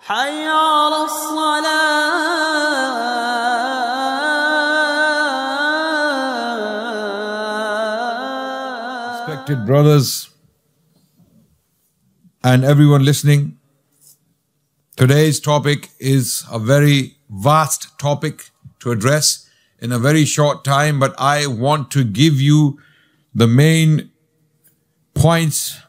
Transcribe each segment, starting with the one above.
حي على الصلاة. Respected brothers and everyone listening, today's topic is a very vast topic to address in a very short time, but I want to give you the main points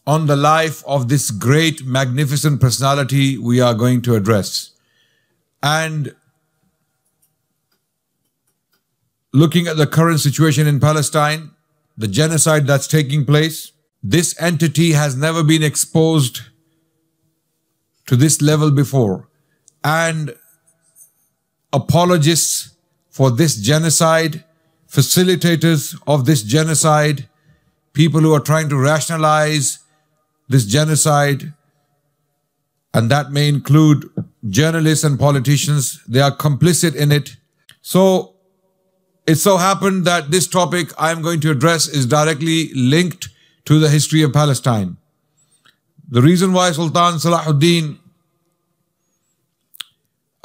on the life of this great, magnificent personality we are going to address. And looking at the current situation in Palestine, the genocide that's taking place, this entity has never been exposed to this level before. And apologists for this genocide, facilitators of this genocide, people who are trying to rationalize this genocide, and that may include journalists and politicians, they are complicit in it. So it so happened that this topic I am going to address is directly linked to the history of Palestine. The reason why Sultan Salahudin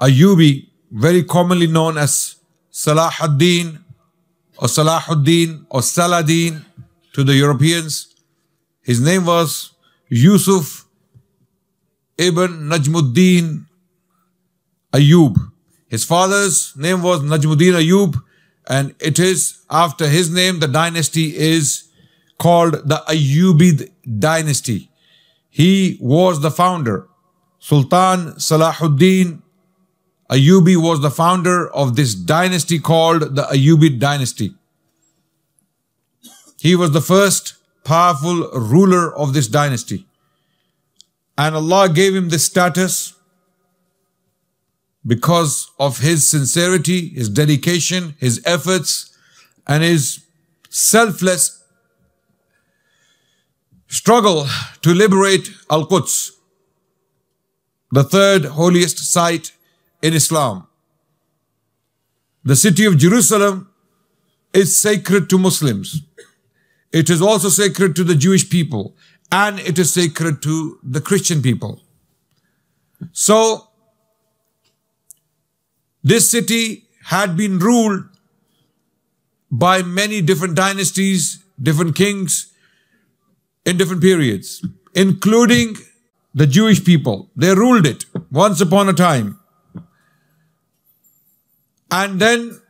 Ejubi, very commonly known as Salahudin or Saladin to the Europeans, his name was Yusuf ibn Najmuddin Ayyub. His father's name was Najmuddin Ayyub, and it is after his name the dynasty is called the Ayyubid dynasty. He was the founder. Sultan Salahuddin Ayyubi was the founder of this dynasty called the Ayyubid dynasty. He was the first powerful ruler of this dynasty. And Allah gave him this status because of his sincerity, his dedication, his efforts, and his selfless struggle to liberate Al-Quds, the third holiest site in Islam. The city of Jerusalem is sacred to Muslims. It is also sacred to the Jewish people, and it is sacred to the Christian people. So, this city had been ruled by many different dynasties, different kings in different periods, including the Jewish people. They ruled it once upon a time. And then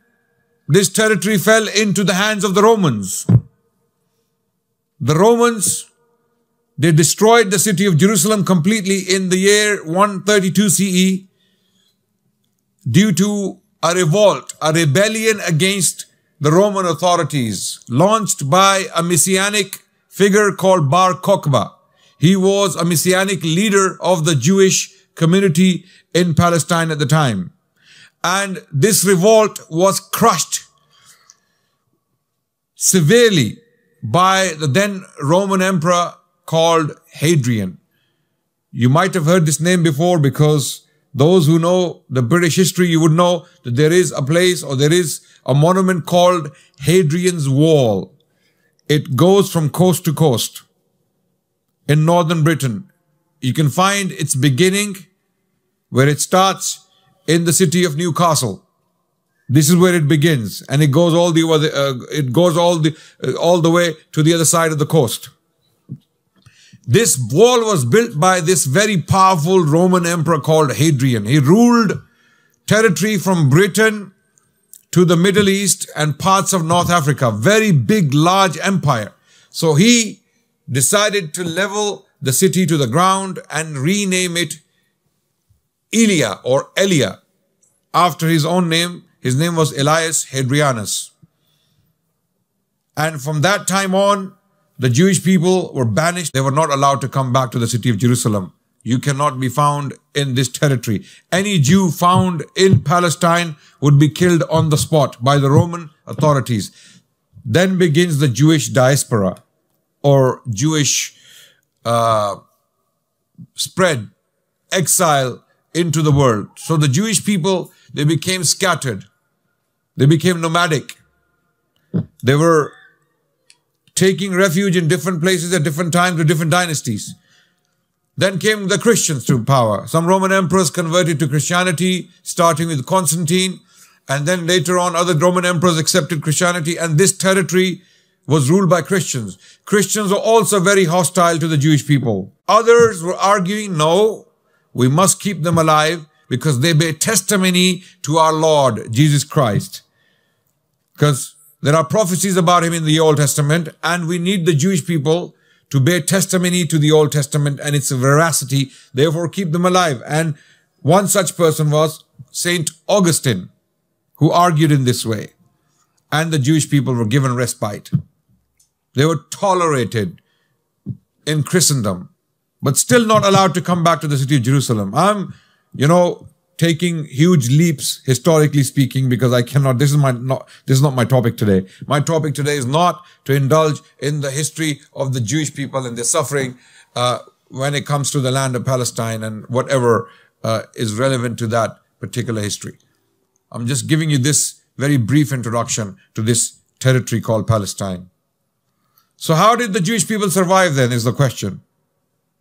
this territory fell into the hands of the Romans. The Romans, they destroyed the city of Jerusalem completely in the year 132 CE due to a revolt, a rebellion against the Roman authorities launched by a messianic figure called Bar Kokhba. He was a messianic leader of the Jewish community in Palestine at the time. And this revolt was crushed severely by the then Roman emperor called Hadrian. You might have heard this name before, because those who know the British history, you would know that there is a place, or there is a monument called Hadrian's Wall. It goes from coast to coast in northern Britain. You can find its beginning where it starts in the city of Newcastle. This is where it begins, and it goes all the way to the other side of the coast. This wall was built by this very powerful Roman emperor called Hadrian. He ruled territory from Britain to the Middle East and parts of North Africa. Very big, large empire. So he decided to level the city to the ground and rename it Ilia or Elia after his own name. His name was Elias Hadrianus. And from that time on, the Jewish people were banished. They were not allowed to come back to the city of Jerusalem. You cannot be found in this territory. Any Jew found in Palestine would be killed on the spot by the Roman authorities. Then begins the Jewish diaspora, or Jewish spread, exile into the world. So the Jewish people, they became scattered. They became nomadic. They were taking refuge in different places at different times with different dynasties. Then came the Christians to power. Some Roman emperors converted to Christianity, starting with Constantine. And then later on, other Roman emperors accepted Christianity. And this territory was ruled by Christians. Christians were also very hostile to the Jewish people. Others were arguing, no, we must keep them alive because they bear testimony to our Lord, Jesus Christ. Because there are prophecies about him in the Old Testament, and we need the Jewish people to bear testimony to the Old Testament and its veracity. Therefore, keep them alive. And one such person was Saint Augustine, who argued in this way. And the Jewish people were given respite. They were tolerated in Christendom, but still not allowed to come back to the city of Jerusalem. I'm, taking huge leaps, historically speaking, because I cannot, this is not my topic today. My topic today is not to indulge in the history of the Jewish people and their suffering when it comes to the land of Palestine and whatever is relevant to that particular history. I'm just giving you this very brief introduction to this territory called Palestine. So how did the Jewish people survive then is the question.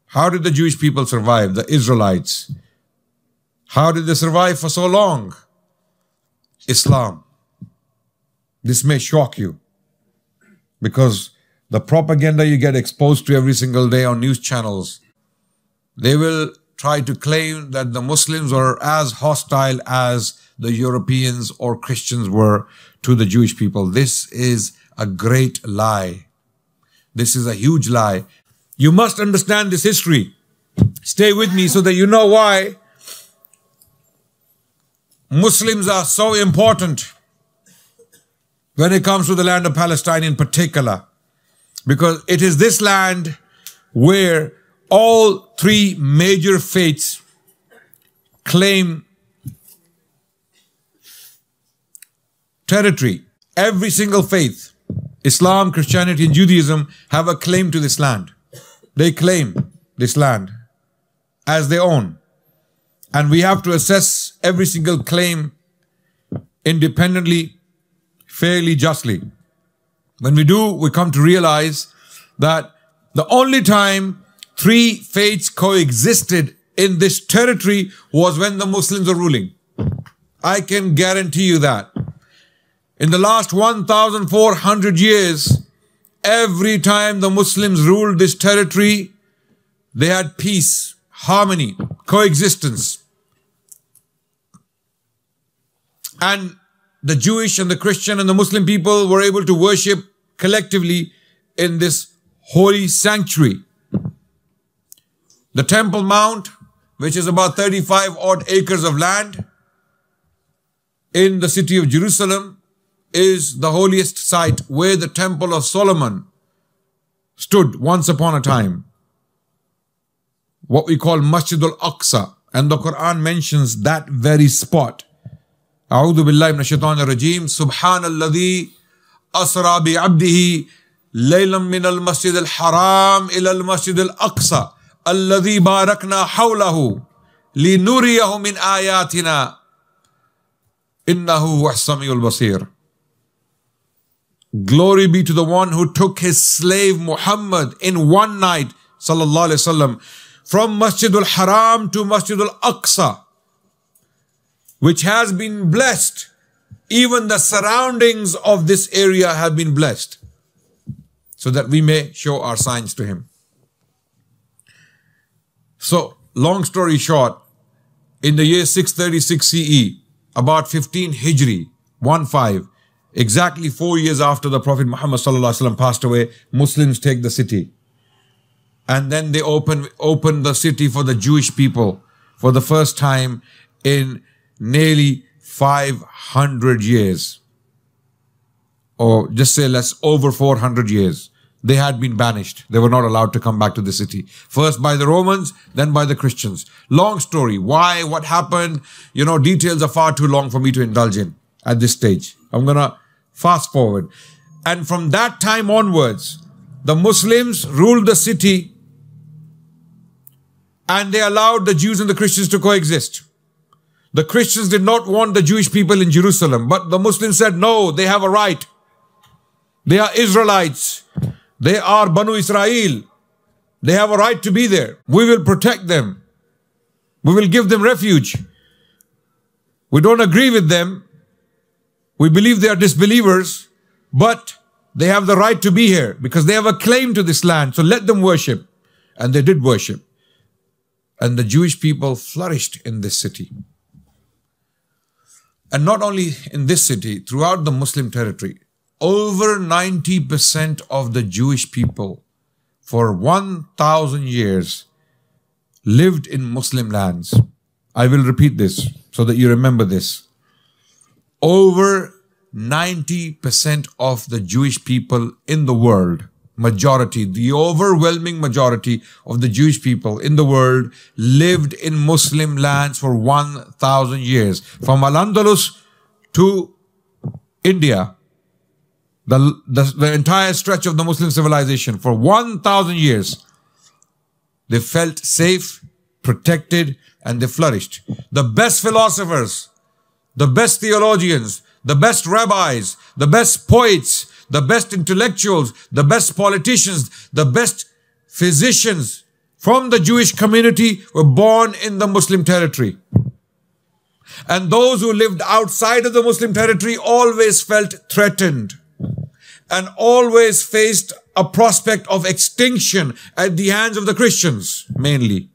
How did the Jewish people survive, the Israelites? How did they survive for so long? Islam. This may shock you because the propaganda you get exposed to every single day on news channels, they will try to claim that the Muslims are as hostile as the Europeans or Christians were to the Jewish people. This is a great lie. This is a huge lie. You must understand this history. Stay with me so that you know why Muslims are so important when it comes to the land of Palestine in particular. Because it is this land where all three major faiths claim territory. Every single faith, Islam, Christianity, and Judaism, have a claim to this land. They claim this land as their own. And we have to assess every single claim independently, fairly, justly. When we do, we come to realize that the only time three faiths coexisted in this territory was when the Muslims were ruling. I can guarantee you that. In the last 1,400 years, every time the Muslims ruled this territory, they had peace, harmony, coexistence. And the Jewish and the Christian and the Muslim people were able to worship collectively in this holy sanctuary. The Temple Mount, which is about 35 odd acres of land in the city of Jerusalem, is the holiest site where the Temple of Solomon stood once upon a time. What we call Masjid al-Aqsa. And the Quran mentions that very spot. A'udhu billahi minash shaitanir rajeem. Subhanalladhi asra bi'abdihi laylam min al-masjid al-haram ila al-masjid al-Aqsa alladhi barakna hawlahu linuriyahu min ayatina innahu huwas samiul basir. Glory be to the one who took his slave Muhammad in one night, sallallahu alaihi wasallam, from Masjid al-Haram to Masjid al-Aqsa, which has been blessed. Even the surroundings of this area have been blessed, so that we may show our signs to him. So, long story short, in the year 636 CE, about 15 Hijri, 15, exactly 4 years after the Prophet Muhammad passed away, Muslims take the city. And then they open the city for the Jewish people for the first time in nearly 500 years. Or just say less, over 400 years. They had been banished. They were not allowed to come back to the city. First by the Romans, then by the Christians. Long story. Why? What happened? Details are far too long for me to indulge in at this stage. I'm going to fast forward. And from that time onwards, the Muslims ruled the city and they allowed the Jews and the Christians to coexist. The Christians did not want the Jewish people in Jerusalem, but the Muslims said, no, they have a right. They are Israelites. They are Banu Israel. They have a right to be there. We will protect them. We will give them refuge. We don't agree with them. We believe they are disbelievers, but they have the right to be here because they have a claim to this land. So let them worship. And they did worship. And the Jewish people flourished in this city. And not only in this city, throughout the Muslim territory, over 90% of the Jewish people for 1,000 years lived in Muslim lands. I will repeat this so that you remember this. Over 90% of the Jewish people in the world, majority, the overwhelming majority of the Jewish people in the world lived in Muslim lands for 1,000 years. From Al-Andalus to India, the entire stretch of the Muslim civilization for 1,000 years, they felt safe, protected, and they flourished. The best philosophers, the best theologians, the best rabbis, the best poets, the best intellectuals, the best politicians, the best physicians from the Jewish community were born in the Muslim territory. And those who lived outside of the Muslim territory always felt threatened and always faced a prospect of extinction at the hands of the Christians, mainly.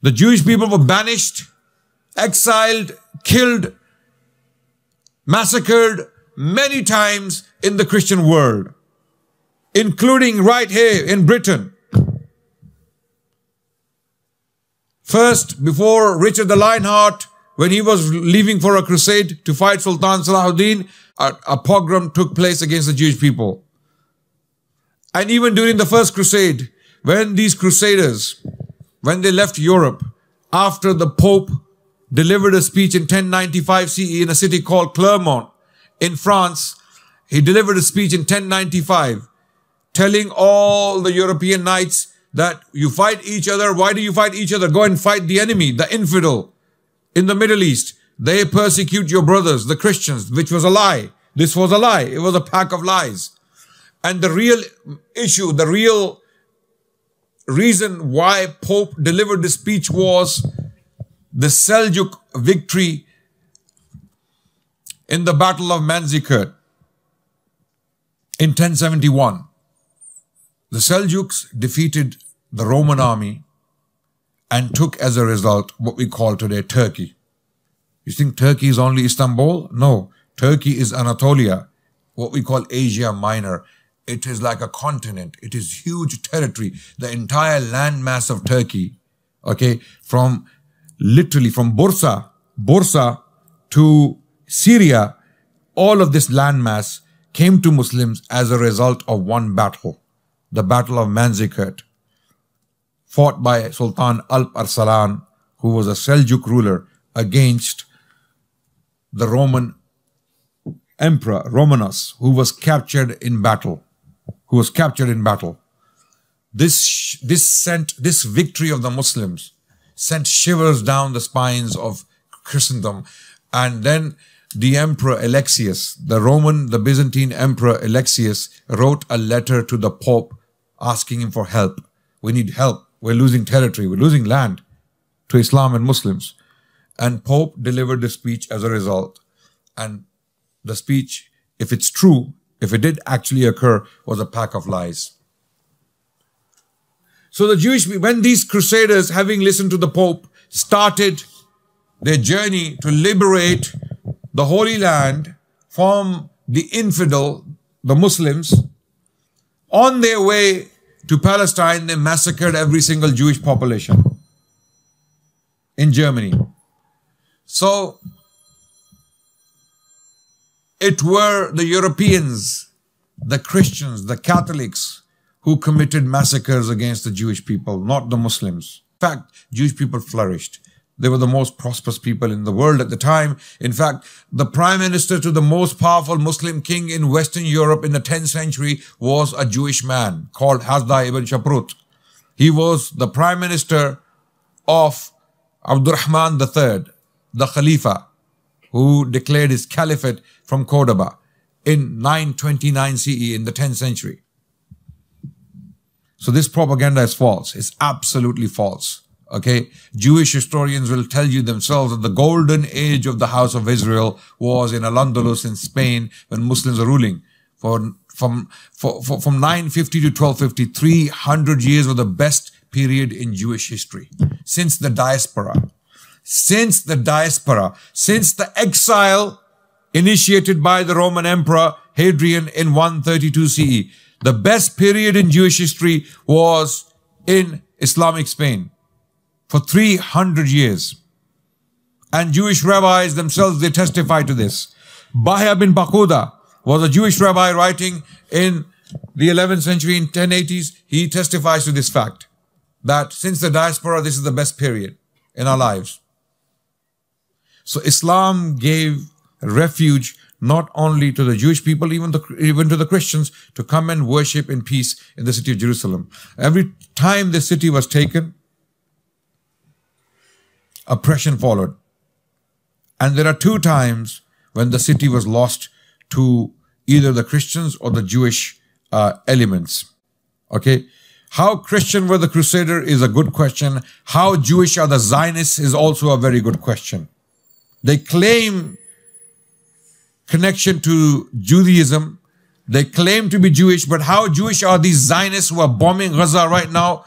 The Jewish people were banished, exiled, killed, massacred many times in the Christian world, including right here in Britain. First, before Richard the Lionheart, when he was leaving for a crusade to fight Sultan Salahudin, a pogrom took place against the Jewish people. And even during the first crusade, when these crusaders, when they left Europe, after the Pope delivered a speech in 1095 CE in a city called Clermont in France, he delivered a speech in 1095 telling all the European knights that you fight each other. Why do you fight each other? Go and fight the enemy, the infidel in the Middle East. They persecute your brothers, the Christians, which was a lie. This was a lie. It was a pack of lies. And the real issue, the real reason why Pope delivered this speech was the Seljuk victory in the Battle of Manzikert in 1071. The Seljuks defeated the Roman army and took as a result what we call today Turkey. You think Turkey is only Istanbul? No. Turkey is Anatolia, what we call Asia Minor. It is like a continent. It is huge territory. The entire landmass of Turkey, okay, literally from Bursa to Syria, all of this landmass came to Muslims as a result of one battle, the Battle of Manzikert, fought by Sultan Alp Arslan, who was a Seljuk ruler, against the Roman Emperor Romanus, who was captured in battle. This victory of the Muslims sent shivers down the spines of Christendom. And then the Emperor Alexius, the Byzantine Emperor Alexius, wrote a letter to the Pope asking him for help. We need help. We're losing territory. We're losing land to Islam and Muslims. And Pope delivered the speech as a result. And the speech, if it's true, if it did actually occur, was a pack of lies. So the Jewish, when these crusaders, having listened to the Pope, started their journey to liberate the Holy Land from the infidel, the Muslims, on their way to Palestine, they massacred every single Jewish population in Germany. So it were the Europeans, the Christians, the Catholics who committed massacres against the Jewish people, not the Muslims. In fact, Jewish people flourished. They were the most prosperous people in the world at the time. In fact, the prime minister to the most powerful Muslim king in Western Europe in the 10th century was a Jewish man called Hasda ibn Shaprut. He was the prime minister of Abdurrahman III, the Khalifa, who declared his caliphate from Cordoba in 929 CE in the 10th century. So this propaganda is false. It's absolutely false. Okay, Jewish historians will tell you themselves that the golden age of the house of Israel was in Al-Andalus in Spain when Muslims were ruling. From 950 to 1250, 300 years were the best period in Jewish history. Since the diaspora, since the exile initiated by the Roman Emperor Hadrian in 132 CE, the best period in Jewish history was in Islamic Spain. For 300 years. And Jewish rabbis themselves, they testify to this. Bahya bin Baquda was a Jewish rabbi writing in the 11th century in 1080s. He testifies to this fact, that since the diaspora, this is the best period in our lives. So Islam gave refuge not only to the Jewish people, even to the Christians, to come and worship in peace in the city of Jerusalem. Every time the city was taken, oppression followed. And there are 2 times when the city was lost to either the Christians or the Jewish elements. Okay. How Christian were the Crusaders is a good question. How Jewish are the Zionists is also a very good question. They claim connection to Judaism. They claim to be Jewish, but how Jewish are these Zionists who are bombing Gaza right now,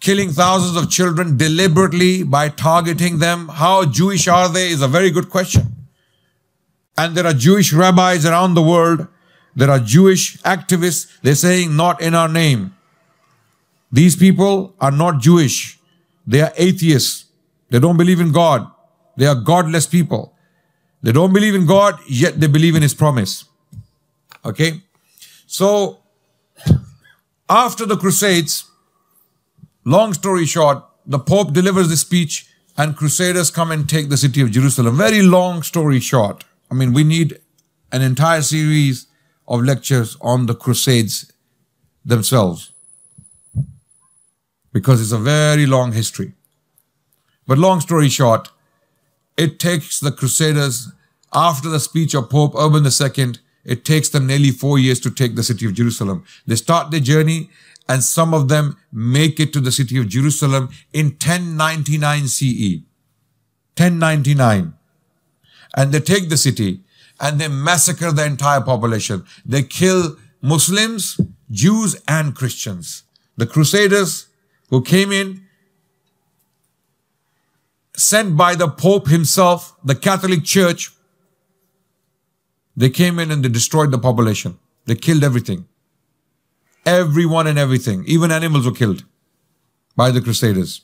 killing thousands of children deliberately by targeting them? How Jewish are they is a very good question. And there are Jewish rabbis around the world. There are Jewish activists. They're saying, not in our name. These people are not Jewish. They are atheists. They don't believe in God. They are godless people. They don't believe in God, yet they believe in His promise. Okay? So, after the Crusades, long story short, the Pope delivers the speech and Crusaders come and take the city of Jerusalem. Very long story short. I mean, we need an entire series of lectures on the Crusades themselves, because it's a very long history. But long story short, it takes the Crusaders, after the speech of Pope Urban II, it takes them nearly 4 years to take the city of Jerusalem. They start their journey, and some of them make it to the city of Jerusalem in 1099 CE. 1099. And they take the city and they massacre the entire population. They kill Muslims, Jews and Christians. The Crusaders who came in, sent by the Pope himself, the Catholic Church, they came in and they destroyed the population. They killed everything. Everyone and everything. Even animals were killed by the Crusaders.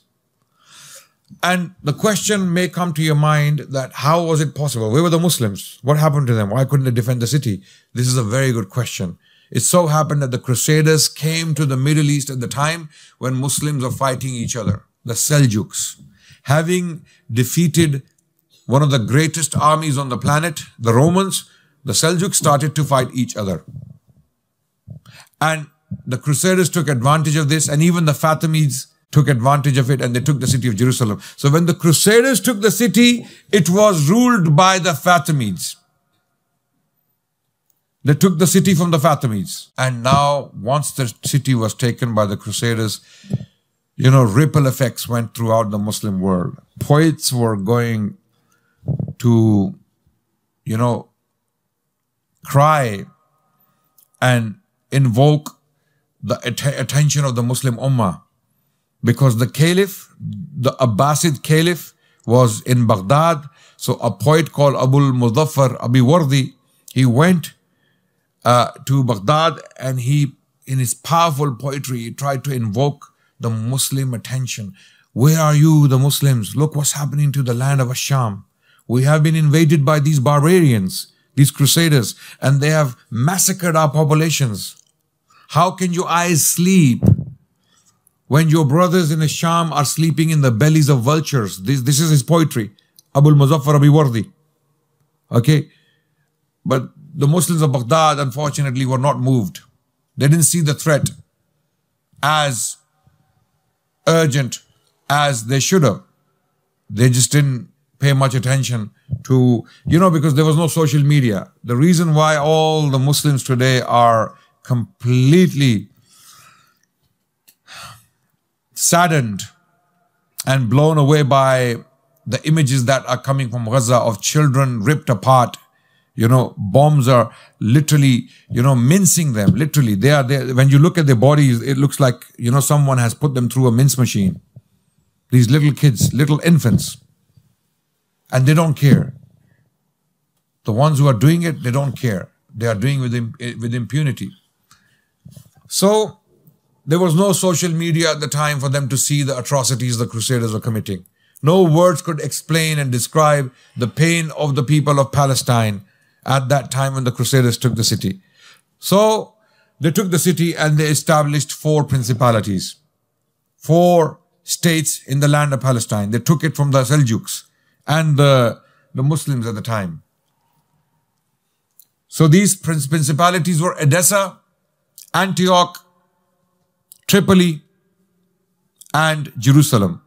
And the question may come to your mind that how was it possible? Where were the Muslims? What happened to them? Why couldn't they defend the city? This is a very good question. It so happened that the Crusaders came to the Middle East at the time when Muslims were fighting each other. The Seljuks. Having defeated one of the greatest armies on the planet, the Romans, the Seljuks started to fight each other. And the Crusaders took advantage of this, and even the Fatimids took advantage of it, and they took the city of Jerusalem. So when the Crusaders took the city, it was ruled by the Fatimids. They took the city from the Fatimids. And now, once the city was taken by the Crusaders, ripple effects went throughout the Muslim world. Poets were going to, cry and invoke the attention of the Muslim Ummah. Because the Caliph, the Abbasid Caliph, was in Baghdad. So a poet called Abul Muzaffar Abiwardi, he went to Baghdad, and he, in his powerful poetry, he tried to invoke the Muslim attention. Where are you, the Muslims? Look what's happening to the land of Asham. We have been invaded by these barbarians, these Crusaders, and they have massacred our populations. How can your eyes sleep when your brothers in Asham are sleeping in the bellies of vultures? This is his poetry, Abul Muzaffar Abiwardi. Okay? But the Muslims of Baghdad, unfortunately, were not moved. They didn't see the threat as urgent as they should have. They just didn't pay much attention to, because there was no social media. The reason why all the Muslims today are completely saddened and blown away by the images that are coming from Gaza of children ripped apart. Bombs are literally, mincing them. Literally, they are there. When you look at their bodies, it looks like, someone has put them through a mince machine. These little kids, little infants. And they don't care. The ones who are doing it, they don't care. They are doing it with impunity. So, there was no social media at the time for them to see the atrocities the Crusaders were committing. No words could explain and describe the pain of the people of Palestine at that time when the Crusaders took the city. So, they took the city and they established 4 principalities, 4 states in the land of Palestine. They took it from the Seljuks and the Muslims at the time. So these principalities were Edessa, Antioch, Tripoli, and Jerusalem.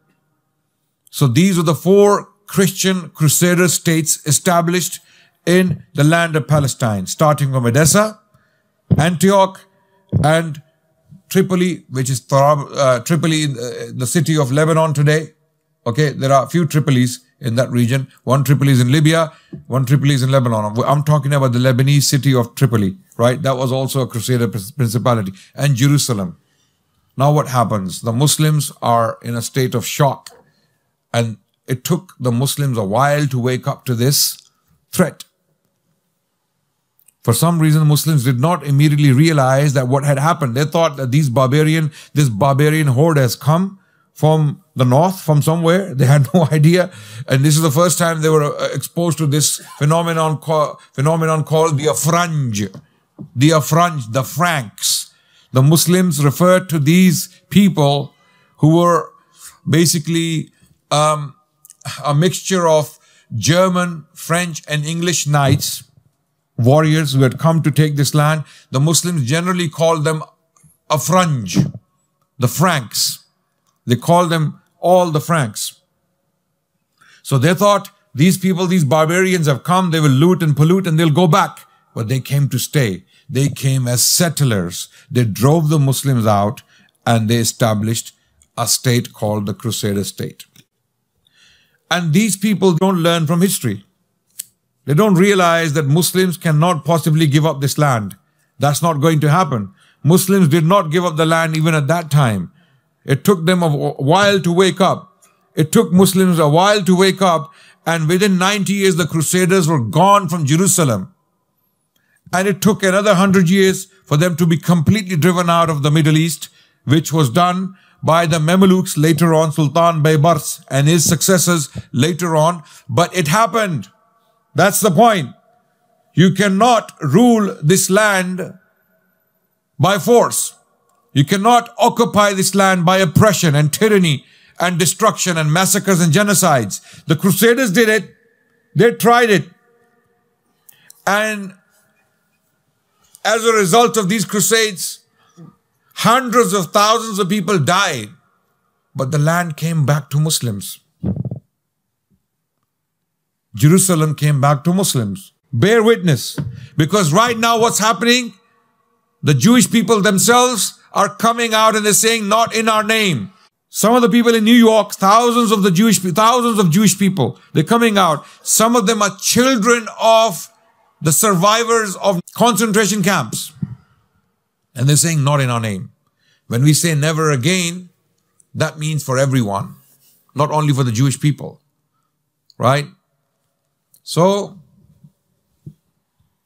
So these were the 4 Christian Crusader states established in the land of Palestine, starting from Edessa, Antioch, and Tripoli, which is Tripoli, the city of Lebanon today. Okay, there are a few Tripolis in that region. One Tripoli is in Libya, one Tripoli is in Lebanon. I'm talking about the Lebanese city of Tripoli, right? That was also a Crusader principality. And Jerusalem. Now what happens? The Muslims are in a state of shock. And it took the Muslims a while to wake up to this threat. For some reason, Muslims did not immediately realize that what had happened. They thought that this barbarian horde has come from the north, from somewhere. They had no idea. And this is the first time they were exposed to this phenomenon called the Afranj. The Afranj, the Franks. The Muslims referred to these people who were basically a mixture of German, French, and English knights, warriors who had come to take this land. The Muslims generally called them Afranj, the Franks. They called them all the Franks. So they thought, these people, these barbarians have come, they will loot and pollute and they'll go back. But they came to stay. They came as settlers. They drove the Muslims out and they established a state called the Crusader state. And these people don't learn from history. They don't realize that Muslims cannot possibly give up this land. That's not going to happen. Muslims did not give up the land even at that time. It took them a while to wake up. It took Muslims a while to wake up, and within 90 years the Crusaders were gone from Jerusalem. And it took another 100 years for them to be completely driven out of the Middle East, which was done by the Mamelukes later on, Sultan Baybars and his successors later on. But it happened. That's the point. You cannot rule this land by force. You cannot occupy this land by oppression and tyranny and destruction and massacres and genocides. The Crusaders did it. They tried it. And as a result of these crusades, hundreds of thousands of people died. But the land came back to Muslims. Jerusalem came back to Muslims. Bear witness. Because right now what's happening? The Jewish people themselves are coming out and they're saying, not in our name. Some of the people in New York, thousands of Jewish people, they're coming out. Some of them are children of the survivors of concentration camps. And they're saying, not in our name. When we say never again, that means for everyone, not only for the Jewish people. Right? So,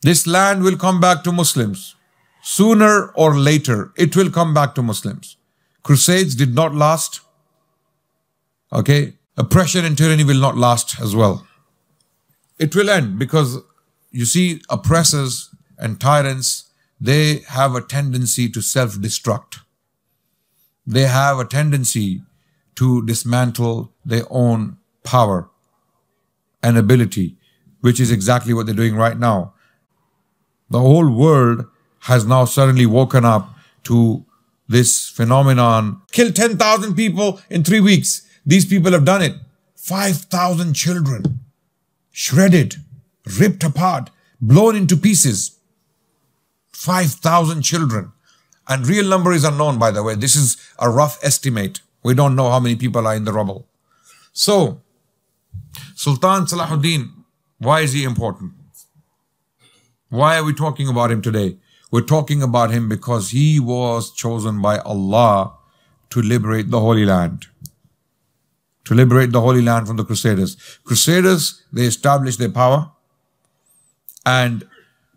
this land will come back to Muslims. Sooner or later, it will come back to Muslims. Crusades did not last. Okay? Oppression and tyranny will not last as well. It will end because, you see, oppressors and tyrants, they have a tendency to self-destruct. They have a tendency to dismantle their own power and ability, which is exactly what they're doing right now. The whole world has now suddenly woken up to this phenomenon. Kill 10,000 people in 3 weeks. These people have done it. 5,000 children. Shredded. Ripped apart. Blown into pieces. 5,000 children. And real number is unknown, by the way. This is a rough estimate. We don't know how many people are in the rubble. So, Sultan Salahudin, why is he important? Why are we talking about him today? We're talking about him because he was chosen by Allah to liberate the Holy Land. To liberate the Holy Land from the Crusaders. Crusaders, they established their power. And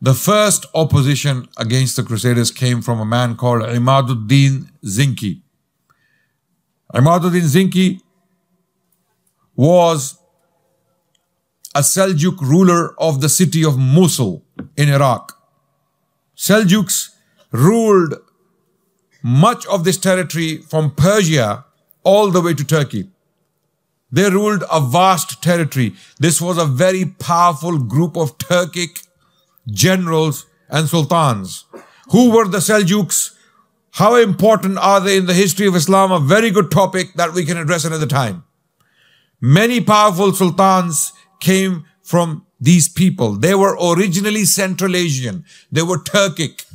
the first opposition against the Crusaders came from a man called Imaduddin Zinki. Imaduddin Zinki was a Seljuk ruler of the city of Mosul in Iraq. Seljuks ruled much of this territory from Persia all the way to Turkey. They ruled a vast territory. This was a very powerful group of Turkic generals and sultans. Who were the Seljuks? How important are they in the history of Islam? A very good topic that we can address another time. Many powerful sultans came from these people. They were originally Central Asian. They were Turkic.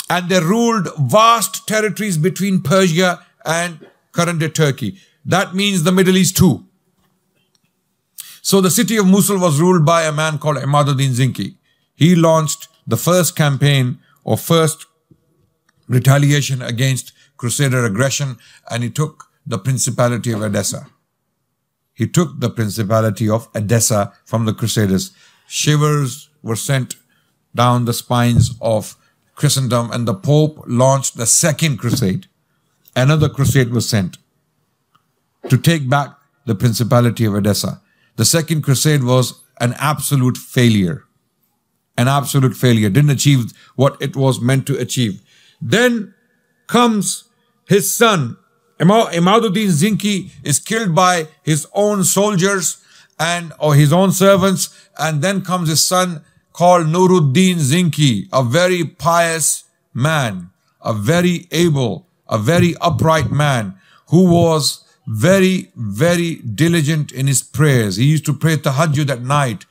And they ruled vast territories between Persia and current-day Turkey. That means the Middle East too. So the city of Mosul was ruled by a man called Imaduddin Zinki. He launched the first campaign or first retaliation against Crusader aggression, and he took the Principality of Edessa. He took the Principality of Edessa from the Crusaders. Shivers were sent down the spines of Christendom, and the Pope launched the Second Crusade. Another crusade was sent to take back the Principality of Edessa. The Second Crusade was an absolute failure. An absolute failure. Didn't achieve what it was meant to achieve. Then comes his son. Imaduddin Zinki is killed by his own soldiers or his own servants. And then comes his son called Nuruddin Zinki, a very pious man, a very able, a very upright man who was very, very diligent in his prayers. He used to pray tahajjud at night.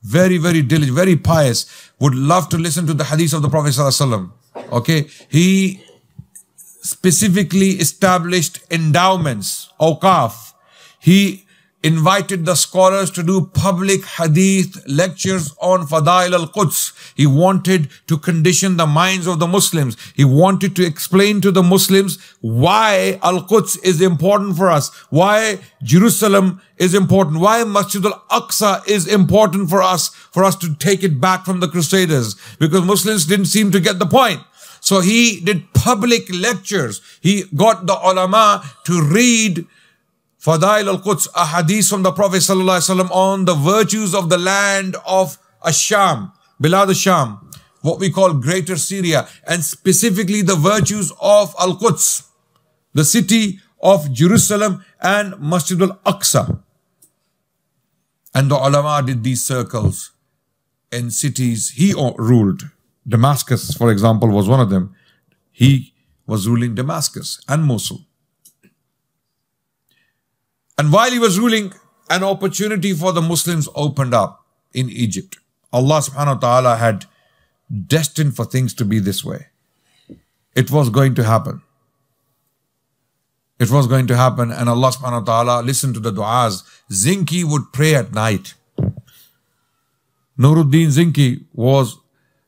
Very, very diligent, very pious. Would love to listen to the hadith of the Prophet ﷺ. Okay. He specifically established endowments, awqaf. He invited the scholars to do public hadith lectures on Fadail al-Quds. He wanted to condition the minds of the Muslims. He wanted to explain to the Muslims why Al-Quds is important for us, why Jerusalem is important, why Masjid al-Aqsa is important for us to take it back from the Crusaders, because Muslims didn't seem to get the point. So he did public lectures. He got the ulama to read Fadail al-Quds, a hadith from the Prophet ﷺ on the virtues of the land of Ash-Sham, Bilad al-Sham, what we call Greater Syria, and specifically the virtues of Al-Quds, the city of Jerusalem and Masjid al-Aqsa. And the ulama did these circles in cities he ruled. Damascus, for example, was one of them. He was ruling Damascus and Mosul. And while he was ruling, an opportunity for the Muslims opened up in Egypt. Allah subhanahu wa ta'ala had destined for things to be this way. It was going to happen. It was going to happen, and Allah subhanahu wa ta'ala listened to the du'as. Zinki would pray at night. Nuruddin Zinki was,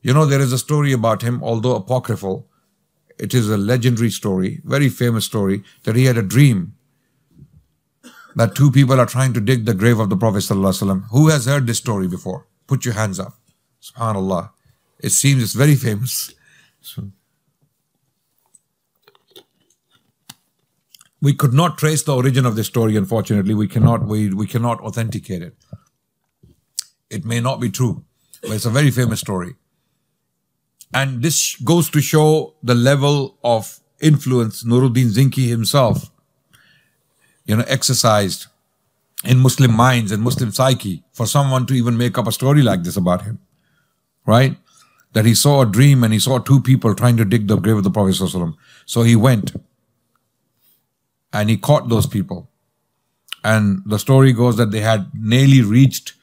there is a story about him, although apocryphal. It is a legendary story, very famous story, that he had a dream that two people are trying to dig the grave of the Prophet ﷺ. Who has heard this story before? Put your hands up. SubhanAllah. It seems it's very famous. We could not trace the origin of this story, unfortunately. We cannot authenticate it. It may not be true, but it's a very famous story. And this goes to show the level of influence Nuruddin Zinki himself exercised in Muslim minds and Muslim psyche for someone to even make up a story like this about him, right? That he saw a dream and he saw two people trying to dig the grave of the Prophet ﷺ. So he went and he caught those people. And the story goes that they had nearly reached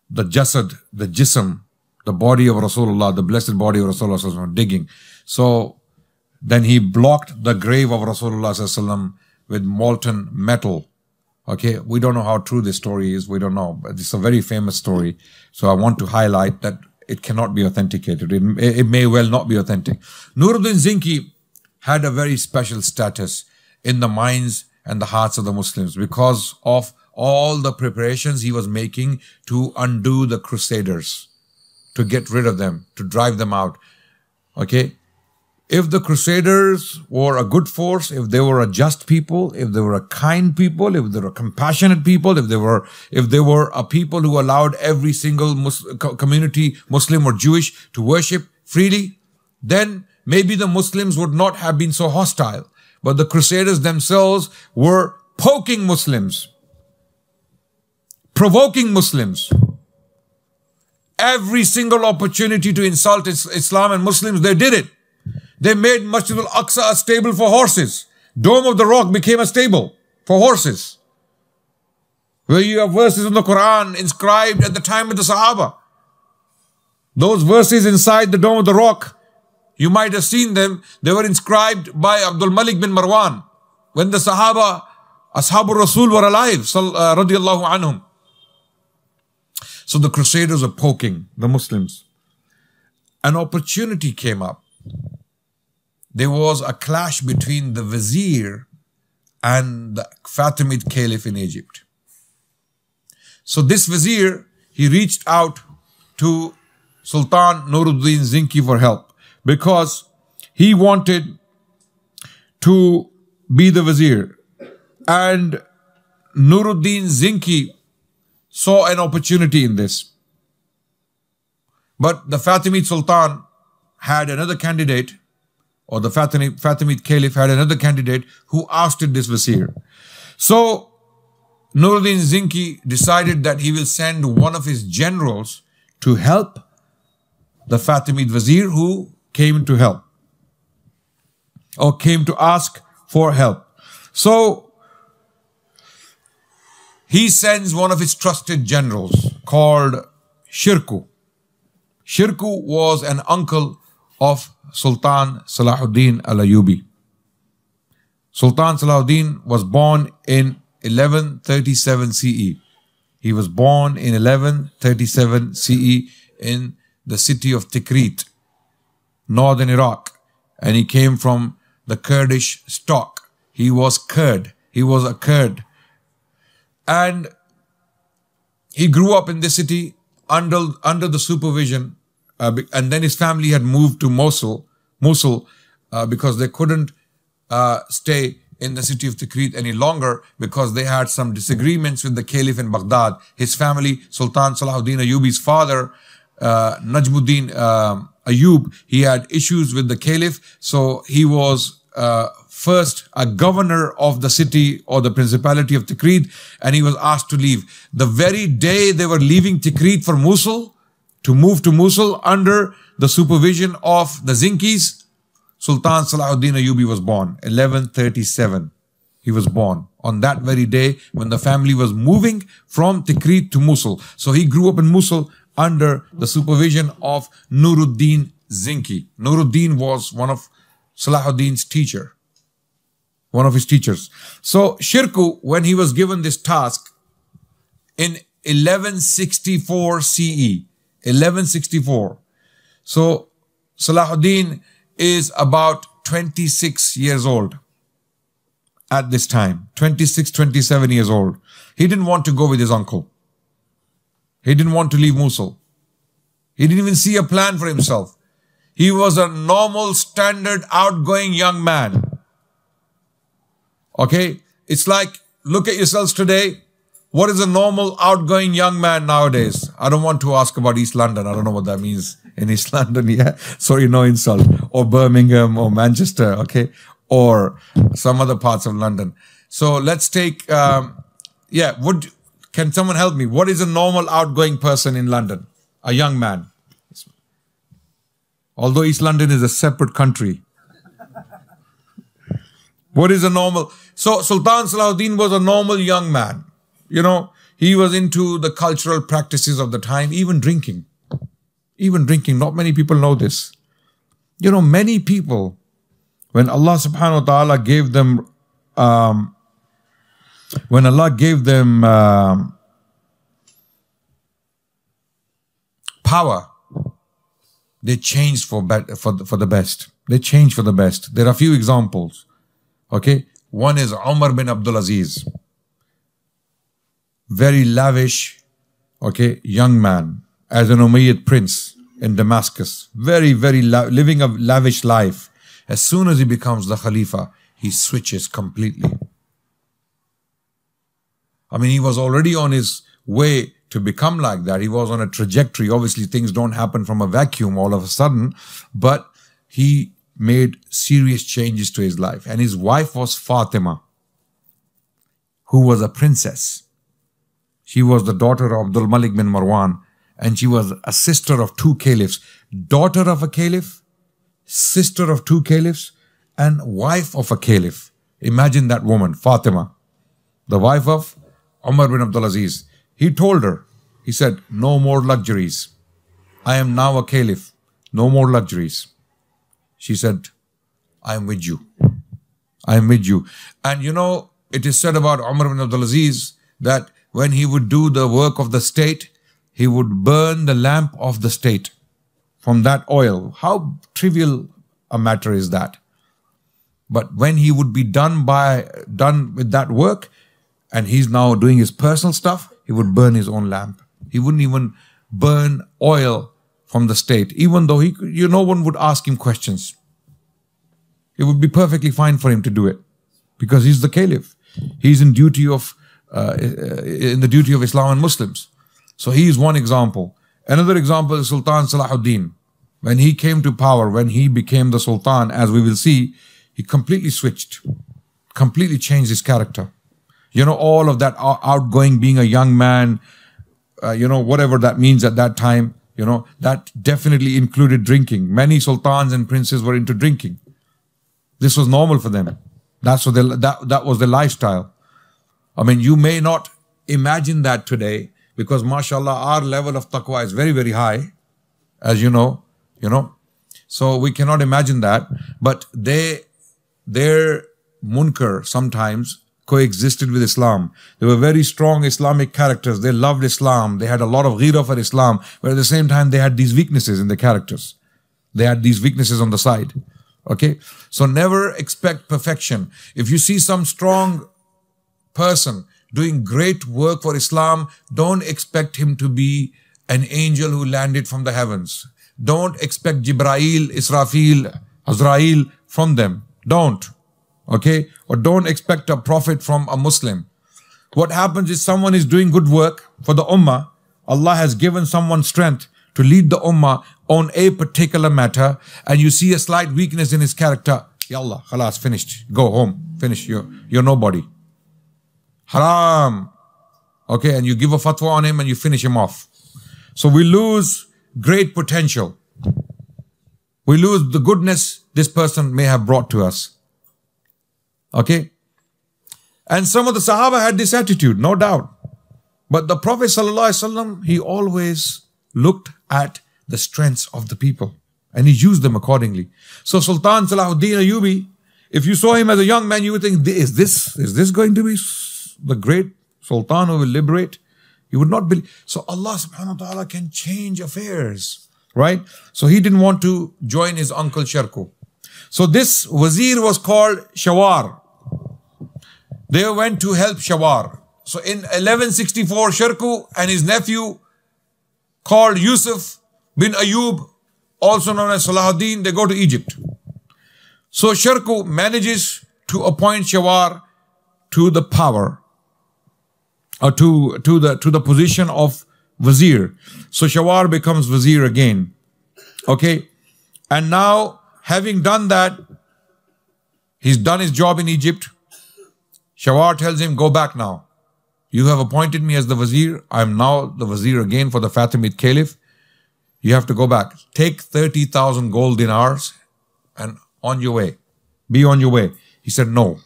the jasad, the jism, the body of Rasulullah, the blessed body of Rasulullah ﷺ, digging. So Then he blocked the grave of Rasulullah sallallahu alaihi wasallam with molten metal. Okay, we don't know how true this story is. We don't know, but it's a very famous story. So I want to highlight that it cannot be authenticated. It may well not be authentic. Nuruddin Zinki had a very special status in the minds and the hearts of the Muslims because of all the preparations he was making to undo the Crusaders, to get rid of them, to drive them out. Okay? If the Crusaders were a good force, if they were a just people, if they were a kind people, if they were compassionate people, if they were a people who allowed every single community, Muslim or Jewish, to worship freely, then maybe the Muslims would not have been so hostile. But the Crusaders themselves were poking Muslims, provoking Muslims. Every single opportunity to insult Islam and Muslims, they did it. They made Masjid al-Aqsa a stable for horses. Dome of the Rock became a stable for horses. Where you have verses in the Quran inscribed at the time of the Sahaba. Those verses inside the Dome of the Rock, you might have seen them. They were inscribed by Abdul Malik bin Marwan when the Sahaba, Ashabul Rasul, were alive, radiyallahu anhum. So the Crusaders are poking the Muslims. An opportunity came up. There was a clash between the Vizier and the Fatimid Caliph in Egypt. So this Vizier, he reached out to Sultan Nuruddin Zinki for help because he wanted to be the Vizier. And Nuruddin Zinki saw an opportunity in this. But the Fatimid Sultan had another candidate, or the Fatimid Caliph had another candidate who ousted this Vizier. So Nuruddin Zinki decided that he will send one of his generals to help the Fatimid Vizier who came to help, or came to ask for help. So he sends one of his trusted generals called Shirkuh. Shirkuh was an uncle of Sultan Salahudin al-Ayyubi. Sultan Salahudin was born in 1137 CE. He was born in 1137 CE in the city of Tikrit, northern Iraq. And he came from the Kurdish stock. He was Kurd. He was a Kurd. And he grew up in this city under the supervision. And then his family had moved to Mosul because they couldn't stay in the city of Tikrit any longer because they had some disagreements with the Caliph in Baghdad. His family, Sultan Salahuddin Ayyubi's father, Najmuddin Ayyub, he had issues with the Caliph. So he was first a governor of the city or the principality of Tikrit, and he was asked to leave. The very day they were leaving Tikrit for Mosul, to move to Mosul under the supervision of the Zinkis, Sultan Salahuddin Ayyubi was born, 1137. He was born on that very day when the family was moving from Tikrit to Mosul. So he grew up in Mosul under the supervision of Nuruddin Zinki. Nuruddin was one of Salahuddin's teacher, one of his teachers. So Shirkuh, when he was given this task in 1164 CE, 1164. So Salahuddin is about 26 years old at this time, 26, 27 years old. He didn't want to go with his uncle. He didn't want to leave Mosul. He didn't even see a plan for himself. He was a normal, standard, outgoing young man. Okay? It's like, look at yourselves today. What is a normal, outgoing young man nowadays? I don't want to ask about East London. I don't know what that means in East London. Yeah, sorry, no insult. Or Birmingham or Manchester, okay? Or some other parts of London. So let's take, can someone help me? What is a normal, outgoing person in London? A young man. Although East London is a separate country. What is a normal? So Sultan Salahuddin was a normal young man. You know, he was into the cultural practices of the time, even drinking. Even drinking. Not many people know this. You know, many people when Allah subhanahu wa ta'ala gave them power, they changed for the best. They changed for the best. There are a few examples. Okay, one is Umar bin Abdul Aziz, very lavish, okay, young man, as an Umayyad prince in Damascus, living a lavish life. As soon as he becomes the Khalifa, he switches completely. I mean, he was already on his way to become like that. He was on a trajectory. Obviously, things don't happen from a vacuum all of a sudden, but he made serious changes to his life. And his wife was Fatima, who was a princess. She was the daughter of Abdul Malik bin Marwan, and she was a sister of two caliphs. Daughter of a caliph, sister of two caliphs, and wife of a caliph. Imagine that woman, Fatima, the wife of Umar bin Abdul Aziz. He told her, he said, no more luxuries. I am now a caliph. No more luxuries. She said, I am with you. I am with you. And you know, it is said about Umar bin Abdul Aziz that when he would do the work of the state, he would burn the lamp of the state from that oil. How trivial a matter is that? But when he would be done with that work, and he's now doing his personal stuff, he would burn his own lamp. He wouldn't even burn oil from the state, even though no one would ask him questions. It would be perfectly fine for him to do it, because he's the caliph. He's in the duty of Islam and Muslims. So he is one example. Another example is Sultan Salahudin. When he came to power, when he became the Sultan, as we will see, he completely switched, completely changed his character. You know, all of that outgoing, being a young man, whatever that means at that time, that definitely included drinking. Many sultans and princes were into drinking. This was normal for them. That was their lifestyle. I mean, you may not imagine that today, because mashallah, our level of taqwa is very, very high, as you know. So we cannot imagine that. But their munkar sometimes coexisted with Islam. They were very strong Islamic characters. They loved Islam. They had a lot of ghira for Islam, but at the same time, they had these weaknesses in their characters. They had these weaknesses on the side. Okay? So never expect perfection. If you see some strong person doing great work for Islam, don't expect him to be an angel who landed from the heavens. Don't expect Jibrail, Israfil, Azrael from them. Don't. Okay? Or don't expect a prophet from a Muslim. What happens is someone is doing good work for the ummah. Allah has given someone strength to lead the ummah on a particular matter, and you see a slight weakness in his character. Yallah, khalas, finished. Go home. Finish. You're nobody. Haram. Okay, and you give a fatwa on him and you finish him off. So we lose great potential. We lose the goodness this person may have brought to us. Okay? And some of the Sahaba had this attitude, no doubt. But the Prophet ﷺ, he always looked at the strengths of the people and he used them accordingly. So Sultan Salahudin Ejubi, if you saw him as a young man, you would think, is this going to be the great Sultan who will liberate? You would not believe. So Allah subhanahu wa ta'ala can change affairs, right? So he didn't want to join his uncle Sharku. So this wazir was called Shawar. They went to help Shawar. So in 1164, Sharku and his nephew called Yusuf bin Ayub, also known as Salahudin, they go to Egypt. So Sharku manages to appoint Shawar to the power, or to the position of Wazir. So Shawar becomes Wazir again. Okay? And now, having done that, he's done his job in Egypt. Shawar tells him, go back now. You have appointed me as the Wazir. I am now the Wazir again for the Fatimid Caliph. You have to go back. Take 30,000 gold dinars and on your way. Be on your way. He said, no.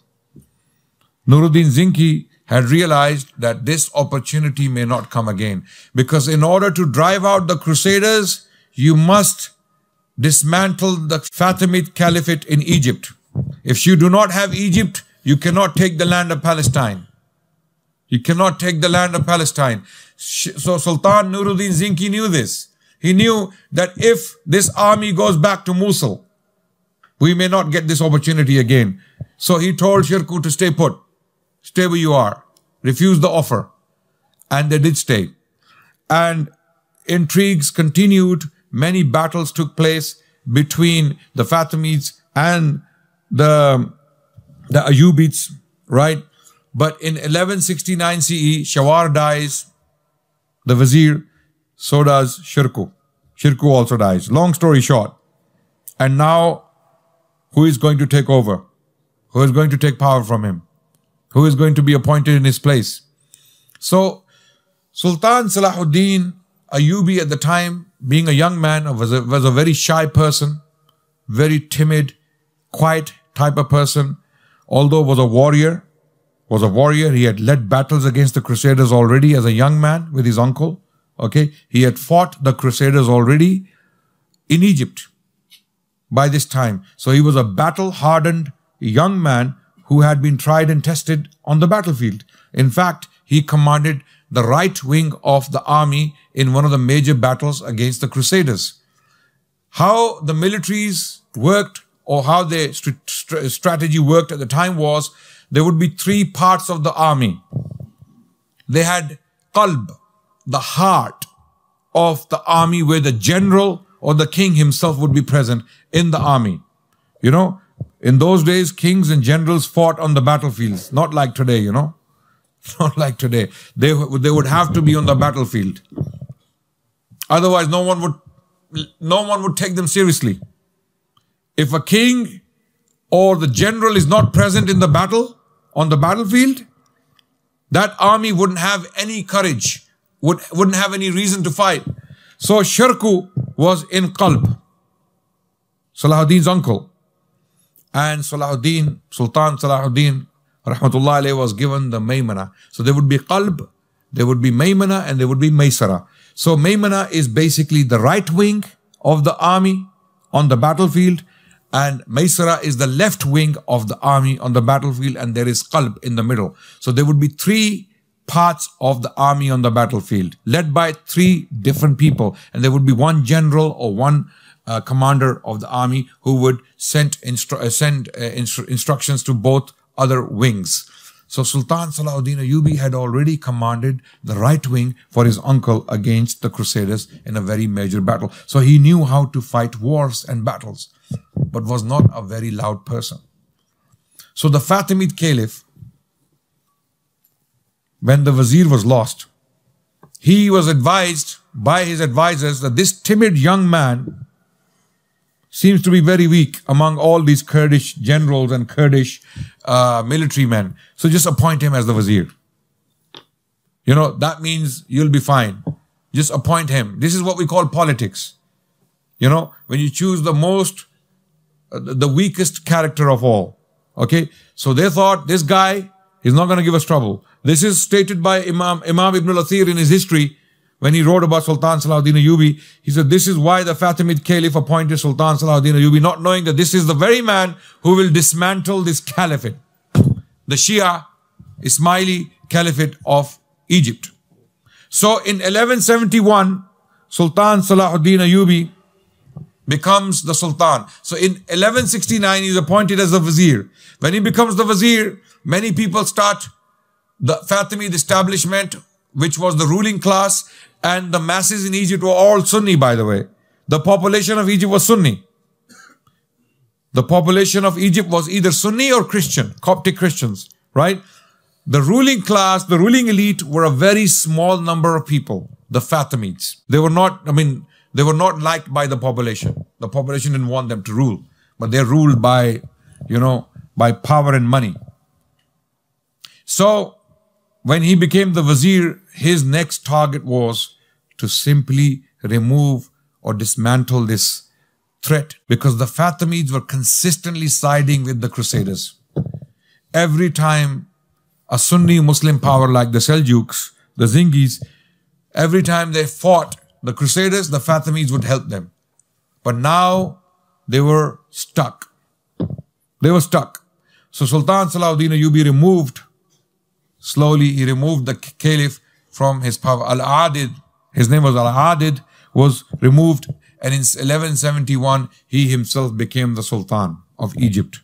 Nuruddin Zinki had realized that this opportunity may not come again. Because in order to drive out the Crusaders, you must dismantle the Fatimid Caliphate in Egypt. If you do not have Egypt, you cannot take the land of Palestine. You cannot take the land of Palestine. So Sultan Nuruddin Zinki knew this. He knew that if this army goes back to Mosul, we may not get this opportunity again. So he told Shirkuh to stay put. Stay where you are. Refuse the offer. And they did stay. And intrigues continued. Many battles took place between the Fatimids and the Ayyubids, right? But in 1169 CE, Shawar dies, the vizier, so does Shirkuh. Shirkuh also dies. Long story short. And now, who is going to take over? Who is going to take power from him? Who is going to be appointed in his place? So, Sultan Salahudin Ayyubi at the time, being a young man, was a very shy person, very timid, quiet type of person, although was a warrior. He had led battles against the Crusaders already as a young man with his uncle. Okay, he had fought the Crusaders already in Egypt by this time. So he was a battle-hardened young man who had been tried and tested on the battlefield. In fact, he commanded the right wing of the army in one of the major battles against the Crusaders. How the militaries worked, or how their strategy worked at the time was, there would be three parts of the army. They had qalb, the heart of the army, where the general or the king himself would be present in the army. You know, in those days, kings and generals fought on the battlefields, not like today, you know. Not like today. They would have to be on the battlefield. Otherwise, no one would take them seriously. If a king or the general is not present in the battle, on the battlefield, that army wouldn't have any courage, wouldn't have any reason to fight. So Shirkuh was in qalb, Salahuddin's uncle. And Sultan Salahuddin, rahmatullah alayhi, was given the maymana. So there would be qalb, there would be maymana, and there would be maysara. So maymana is basically the right wing of the army on the battlefield, and maysara is the left wing of the army on the battlefield, and there is qalb in the middle. So there would be three parts of the army on the battlefield, led by three different people, and there would be one general or one commander of the army who would send instructions to both other wings. So Sultan Salahuddin Ayyubi had already commanded the right wing for his uncle against the Crusaders in a very major battle. So he knew how to fight wars and battles, but was not a very loud person. So the Fatimid Caliph, when the vizier was lost, he was advised by his advisors that this timid young man seems to be very weak among all these Kurdish generals and Kurdish military men. So just appoint him as the vizier. You know, that means you'll be fine. Just appoint him. This is what we call politics. You know, when you choose the the weakest character of all. Okay, so they thought this guy is not going to give us trouble. This is stated by Imam Ibn al-Athir in his history. When he wrote about Sultan Salahuddin Ayyubi, he said, this is why the Fatimid Caliph appointed Sultan Salahuddin Ayyubi, not knowing that this is the very man who will dismantle this caliphate, the Shia Ismaili Caliphate of Egypt. So in 1171, Sultan Salahuddin Ayyubi becomes the Sultan. So in 1169, he's appointed as the vizier. When he becomes the vizier, many people start the Fatimid establishment, which was the ruling class, and the masses in Egypt were all Sunni, by the way. The population of Egypt was Sunni. The population of Egypt was either Sunni or Christian, Coptic Christians, right? The ruling class, the ruling elite were a very small number of people, the Fatimids. They were not, they were not liked by the population. The population didn't want them to rule, but they're ruled by, by power and money. So, when he became the vizier, his next target was to simply remove or dismantle this threat, because the Fatimids were consistently siding with the Crusaders. Every time a Sunni Muslim power like the Seljuks, the Zingis, every time they fought the Crusaders, the Fatimids would help them. But now they were stuck. They were stuck. So Sultan Salahudin Ayyubi slowly he removed the caliph from his power. Al-Adid, his name was Al-Adid, was removed, and in 1171 he himself became the Sultan of Egypt.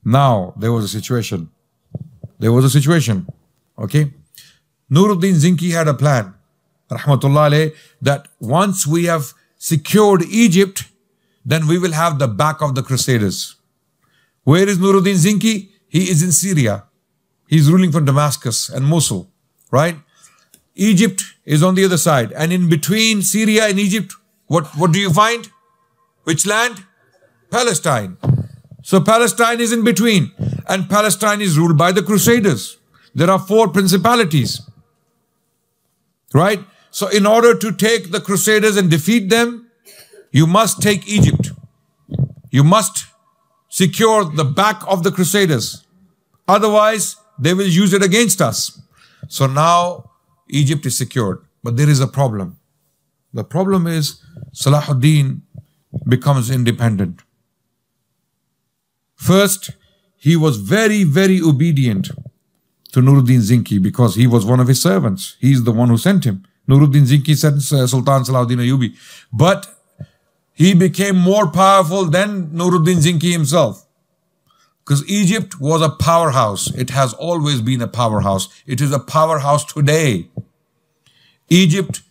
Now there was a situation. Okay? Nuruddin Zinki had a plan, rahmatullah alayh, that once we have secured Egypt, then we will have the back of the Crusaders. Where is Nuruddin Zinki? He is in Syria. He's ruling from Damascus and Mosul, right? Egypt is on the other side. And in between Syria and Egypt, what do you find? Which land? Palestine. So Palestine is in between. And Palestine is ruled by the Crusaders. There are 4 principalities. Right? So in order to take the Crusaders and defeat them, you must take Egypt. You must secure the back of the Crusaders. Otherwise, they will use it against us. So now Egypt is secured. But there is a problem. The problem is Salahuddin becomes independent. First, he was very, very obedient to Nuruddin Zinki because he was one of his servants. He is the one who sent him. Nuruddin Zinki sent Sultan Salahudin Ayyubi. But he became more powerful than Nuruddin Zinki himself. Because Egypt was a powerhouse. It has always been a powerhouse. It is a powerhouse today. Egypt,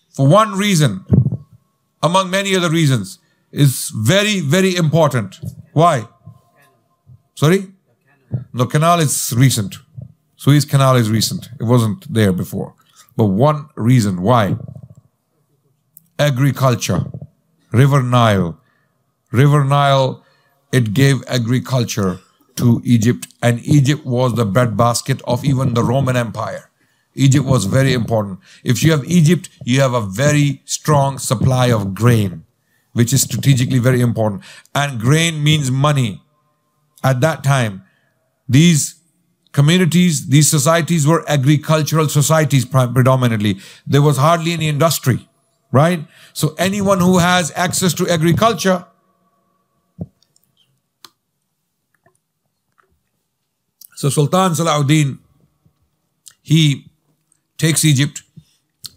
for one reason, among many other reasons, is very, very important. Why? Sorry? The canal is recent. Suez Canal is recent. It wasn't there before. But one reason why? Agriculture. River Nile. River Nile, it gave agriculture to Egypt, and Egypt was the breadbasket of even the Roman Empire. Egypt was very important. If you have Egypt, you have a very strong supply of grain, which is strategically very important. And grain means money. At that time, these communities, these societies were agricultural societies predominantly. There was hardly any industry, right? So anyone who has access to agriculture, so Sultan Salahuddin, he takes Egypt,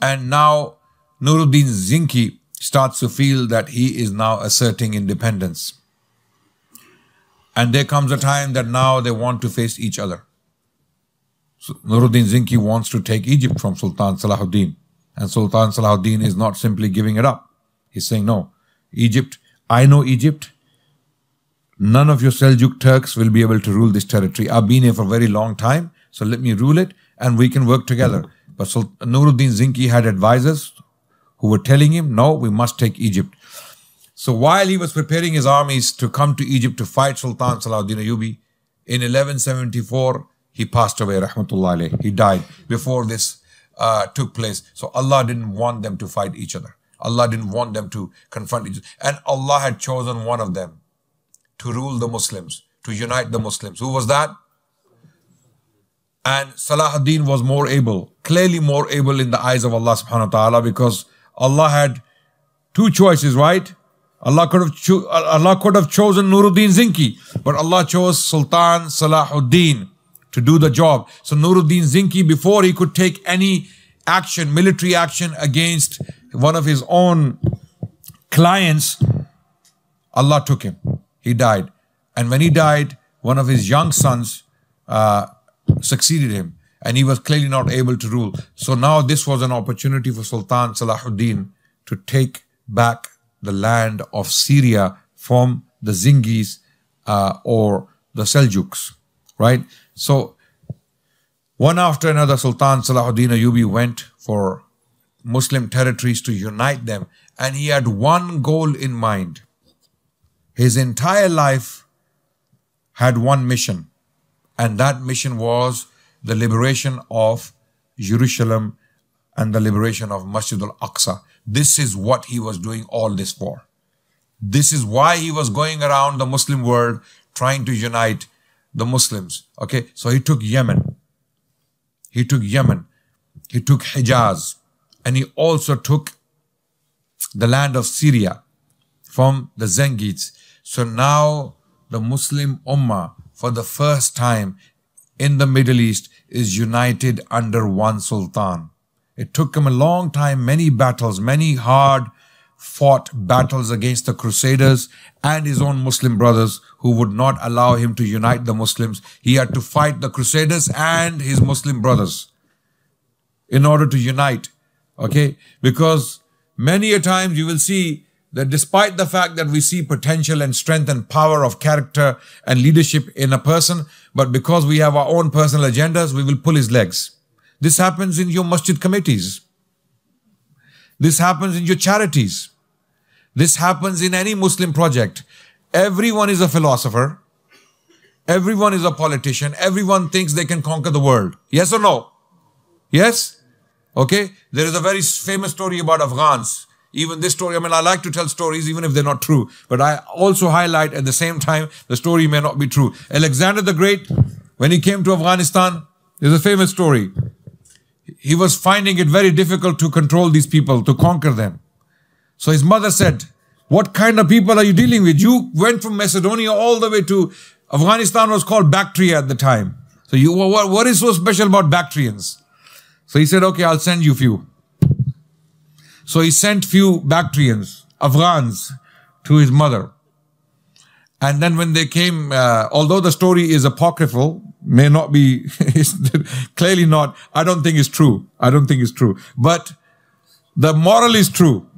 and now Nuruddin Zinki starts to feel that he is now asserting independence. And there comes a time that now they want to face each other. So Nuruddin Zinki wants to take Egypt from Sultan Salahuddin. And Sultan Salahuddin is not simply giving it up. He's saying, no, Egypt, I know Egypt. None of your Seljuk Turks will be able to rule this territory. I've been here for a very long time, so let me rule it and we can work together. But Nuruddin Zinki had advisors who were telling him, no, we must take Egypt. So while he was preparing his armies to come to Egypt to fight Sultan Salahuddin Ayyubi, in 1174, he passed away, rahmatullah alayh. He died before this took place. So Allah didn't want them to fight each other. Allah didn't want them to confront each other. And Allah had chosen one of them to rule the Muslims, to unite the Muslims. Who was that? And Salahuddin was more able, clearly more able in the eyes of Allah subhanahu wa ta'ala, because Allah had 2 choices, right? Allah could have chosen Nuruddin Zinki, but Allah chose Sultan Salahuddin to do the job. So Nuruddin Zinki, before he could take any action, military action against one of his own clients, Allah took him. He died. And when he died, one of his young sons succeeded him, and he was clearly not able to rule. So now this was an opportunity for Sultan Salahuddin to take back the land of Syria from the Zingis or the Seljuks, right? So one after another, Sultan Salahuddin Ayyubi went for Muslim territories to unite them, and he had one goal in mind. His entire life had one mission, and that mission was the liberation of Jerusalem and the liberation of Masjid al-Aqsa. This is what he was doing all this for. This is why he was going around the Muslim world trying to unite the Muslims. Okay, so he took Yemen. He took Yemen. He took Hijaz. And he also took the land of Syria from the Zengites. So now the Muslim Ummah for the first time in the Middle East is united under one Sultan. It took him a long time, many battles, many hard fought battles against the Crusaders and his own Muslim brothers who would not allow him to unite the Muslims. He had to fight the Crusaders and his Muslim brothers in order to unite. Okay? Because many a times you will see that despite the fact that we see potential and strength and power of character and leadership in a person, but because we have our own personal agendas, we will pull his legs. This happens in your masjid committees. This happens in your charities. This happens in any Muslim project. Everyone is a philosopher. Everyone is a politician. Everyone thinks they can conquer the world. Yes or no? Yes? Okay? There is a very famous story about Afghans. Even this story, I mean, I like to tell stories even if they're not true. But I also highlight at the same time, the story may not be true. Alexander the Great, when he came to Afghanistan, there's a famous story. He was finding it very difficult to control these people, to conquer them. So his mother said, what kind of people are you dealing with? You went from Macedonia all the way to Afghanistan was called Bactria at the time. So what is so special about Bactrians? So he said, okay, I'll send you few. So he sent few Bactrians, Afghans, to his mother. And then when they came, although the story is apocryphal, may not be, clearly not, I don't think it's true. I don't think it's true. But the moral is true.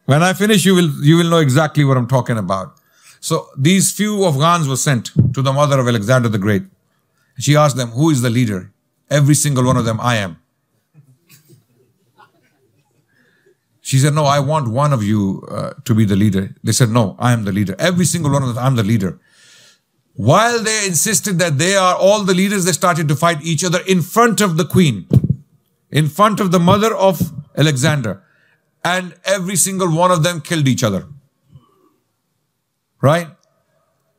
When I finish, you will know exactly what I'm talking about. So these few Afghans were sent to the mother of Alexander the Great. She asked them, who is the leader? Every single one of them, I am. She said, no, I want one of you to be the leader. They said, no, I am the leader. Every single one of them, I'm the leader. While they insisted that they are all the leaders, they started to fight each other in front of the queen, in front of the mother of Alexander. And every single one of them killed each other. Right?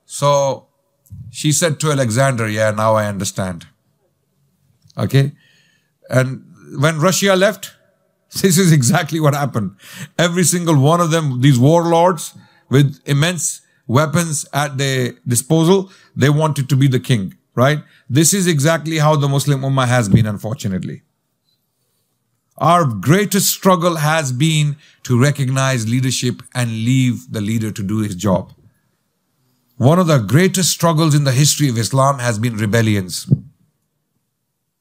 So she said to Alexander, yeah, now I understand. Okay? And when Russia left, this is exactly what happened. Every single one of them, these warlords with immense weapons at their disposal, they wanted to be the king, right? This is exactly how the Muslim Ummah has been, unfortunately. Our greatest struggle has been to recognize leadership and leave the leader to do his job. One of the greatest struggles in the history of Islam has been rebellions.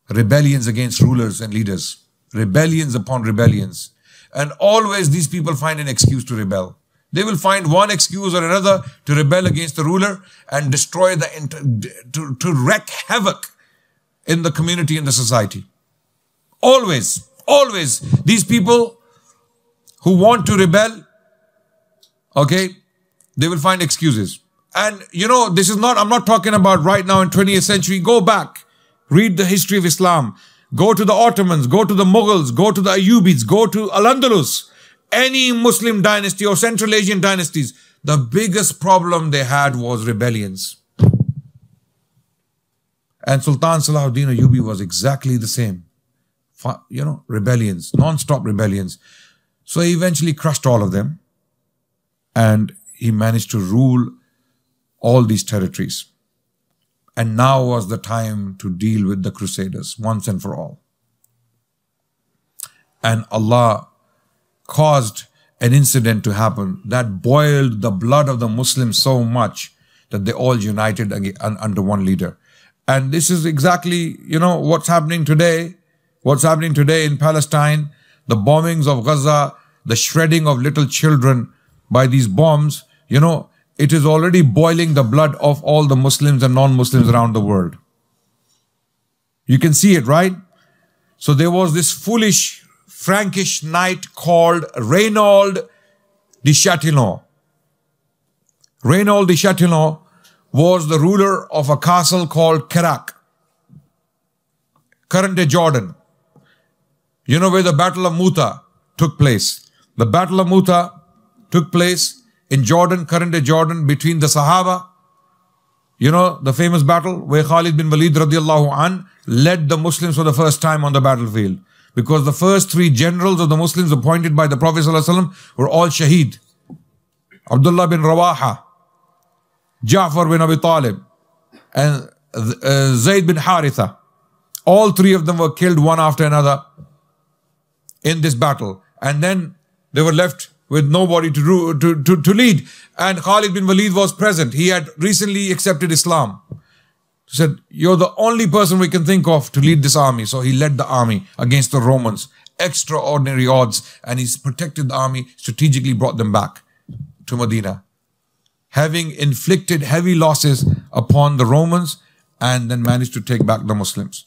Rebellions against rulers and leaders. Rebellions upon rebellions. And always these people find an excuse to rebel. They will find one excuse or another to rebel against the ruler and destroy to wreak havoc in the community and the society. Always, always these people who want to rebel, okay, they will find excuses. And you know, this is not, I'm not talking about right now in 20th century. Go back, read the history of Islam. Go to the Ottomans, go to the Mughals, go to the Ejubids, go to Al-Andalus. Any Muslim dynasty or Central Asian dynasties, the biggest problem they had was rebellions. And Sultan Salahudin Ejubi was exactly the same. You know, rebellions, non-stop rebellions. So he eventually crushed all of them. And he managed to rule all these territories. And now was the time to deal with the Crusaders once and for all. And Allah caused an incident to happen that boiled the blood of the Muslims so much that they all united under one leader. And this is exactly, you know, what's happening today. What's happening today in Palestine, the bombings of Gaza, the shredding of little children by these bombs, you know, it is already boiling the blood of all the Muslims and non-Muslims around the world. You can see it, right? So there was this foolish Frankish knight called Reynaud de Chatillon. Reynaud de Chatillon was the ruler of a castle called Kerak, current-day Jordan. You know where the Battle of Muta took place. The Battle of Muta took place in Jordan, current-day Jordan, between the Sahaba. You know, the famous battle where Khalid bin Walid radiallahu an led the Muslims for the first time on the battlefield. Because the first three generals of the Muslims appointed by the Prophet ﷺ were all shaheed. Abdullah bin Rawaha, Ja'far bin Abi Talib, and Zayd bin Haritha. All three of them were killed one after another in this battle. And then they were left with nobody to lead. And Khalid bin Walid was present. He had recently accepted Islam. He said, you're the only person we can think of to lead this army. So he led the army against the Romans. Extraordinary odds. And he's protected the army, strategically brought them back to Medina, having inflicted heavy losses upon the Romans, and then managed to take back the Muslims.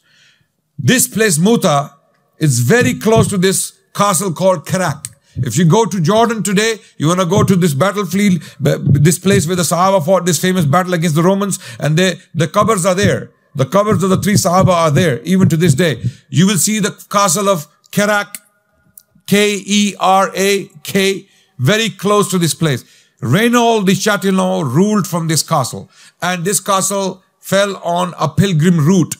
This place, Muta, is very close to this castle called Karak. If you go to Jordan today, you want to go to this battlefield, this place where the Sahaba fought this famous battle against the Romans, and the qabrs are there. The qabrs of the three Sahaba are there, even to this day. You will see the castle of Karak, K-E-R-A-K, very close to this place. Reynaud de Chatillon ruled from this castle, and this castle fell on a pilgrim route.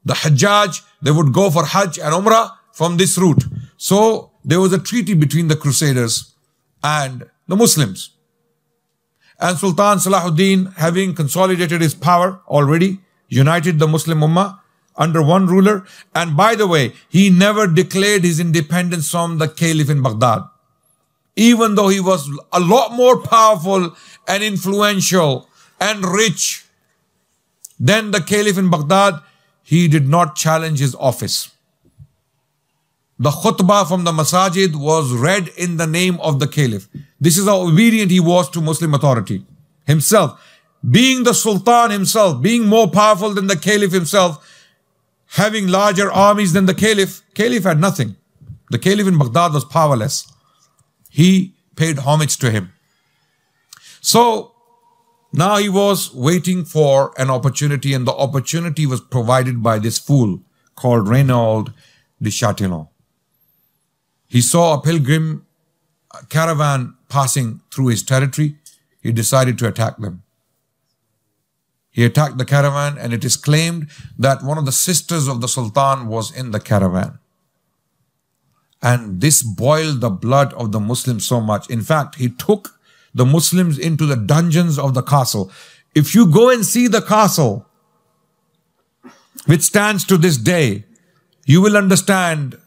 The Hajjaj, they would go for Hajj and Umrah from this route. So there was a treaty between the Crusaders and the Muslims. And Sultan Salahudin, having consolidated his power already, united the Muslim Ummah under one ruler. And by the way, he never declared his independence from the Caliph in Baghdad. Even though he was a lot more powerful and influential and rich than the Caliph in Baghdad, he did not challenge his office. The khutbah from the masajid was read in the name of the Caliph. This is how obedient he was to Muslim authority himself. Being the Sultan himself, being more powerful than the Caliph himself, having larger armies than the Caliph, Caliph had nothing. The Caliph in Baghdad was powerless. He paid homage to him. So now he was waiting for an opportunity, and the opportunity was provided by this fool called Reynaud de Chatillon. He saw a pilgrim caravan passing through his territory. He decided to attack them. He attacked the caravan, and it is claimed that one of the sisters of the Sultan was in the caravan. And this boiled the blood of the Muslims so much. In fact, he took the Muslims into the dungeons of the castle. If you go and see the castle, which stands to this day, you will understand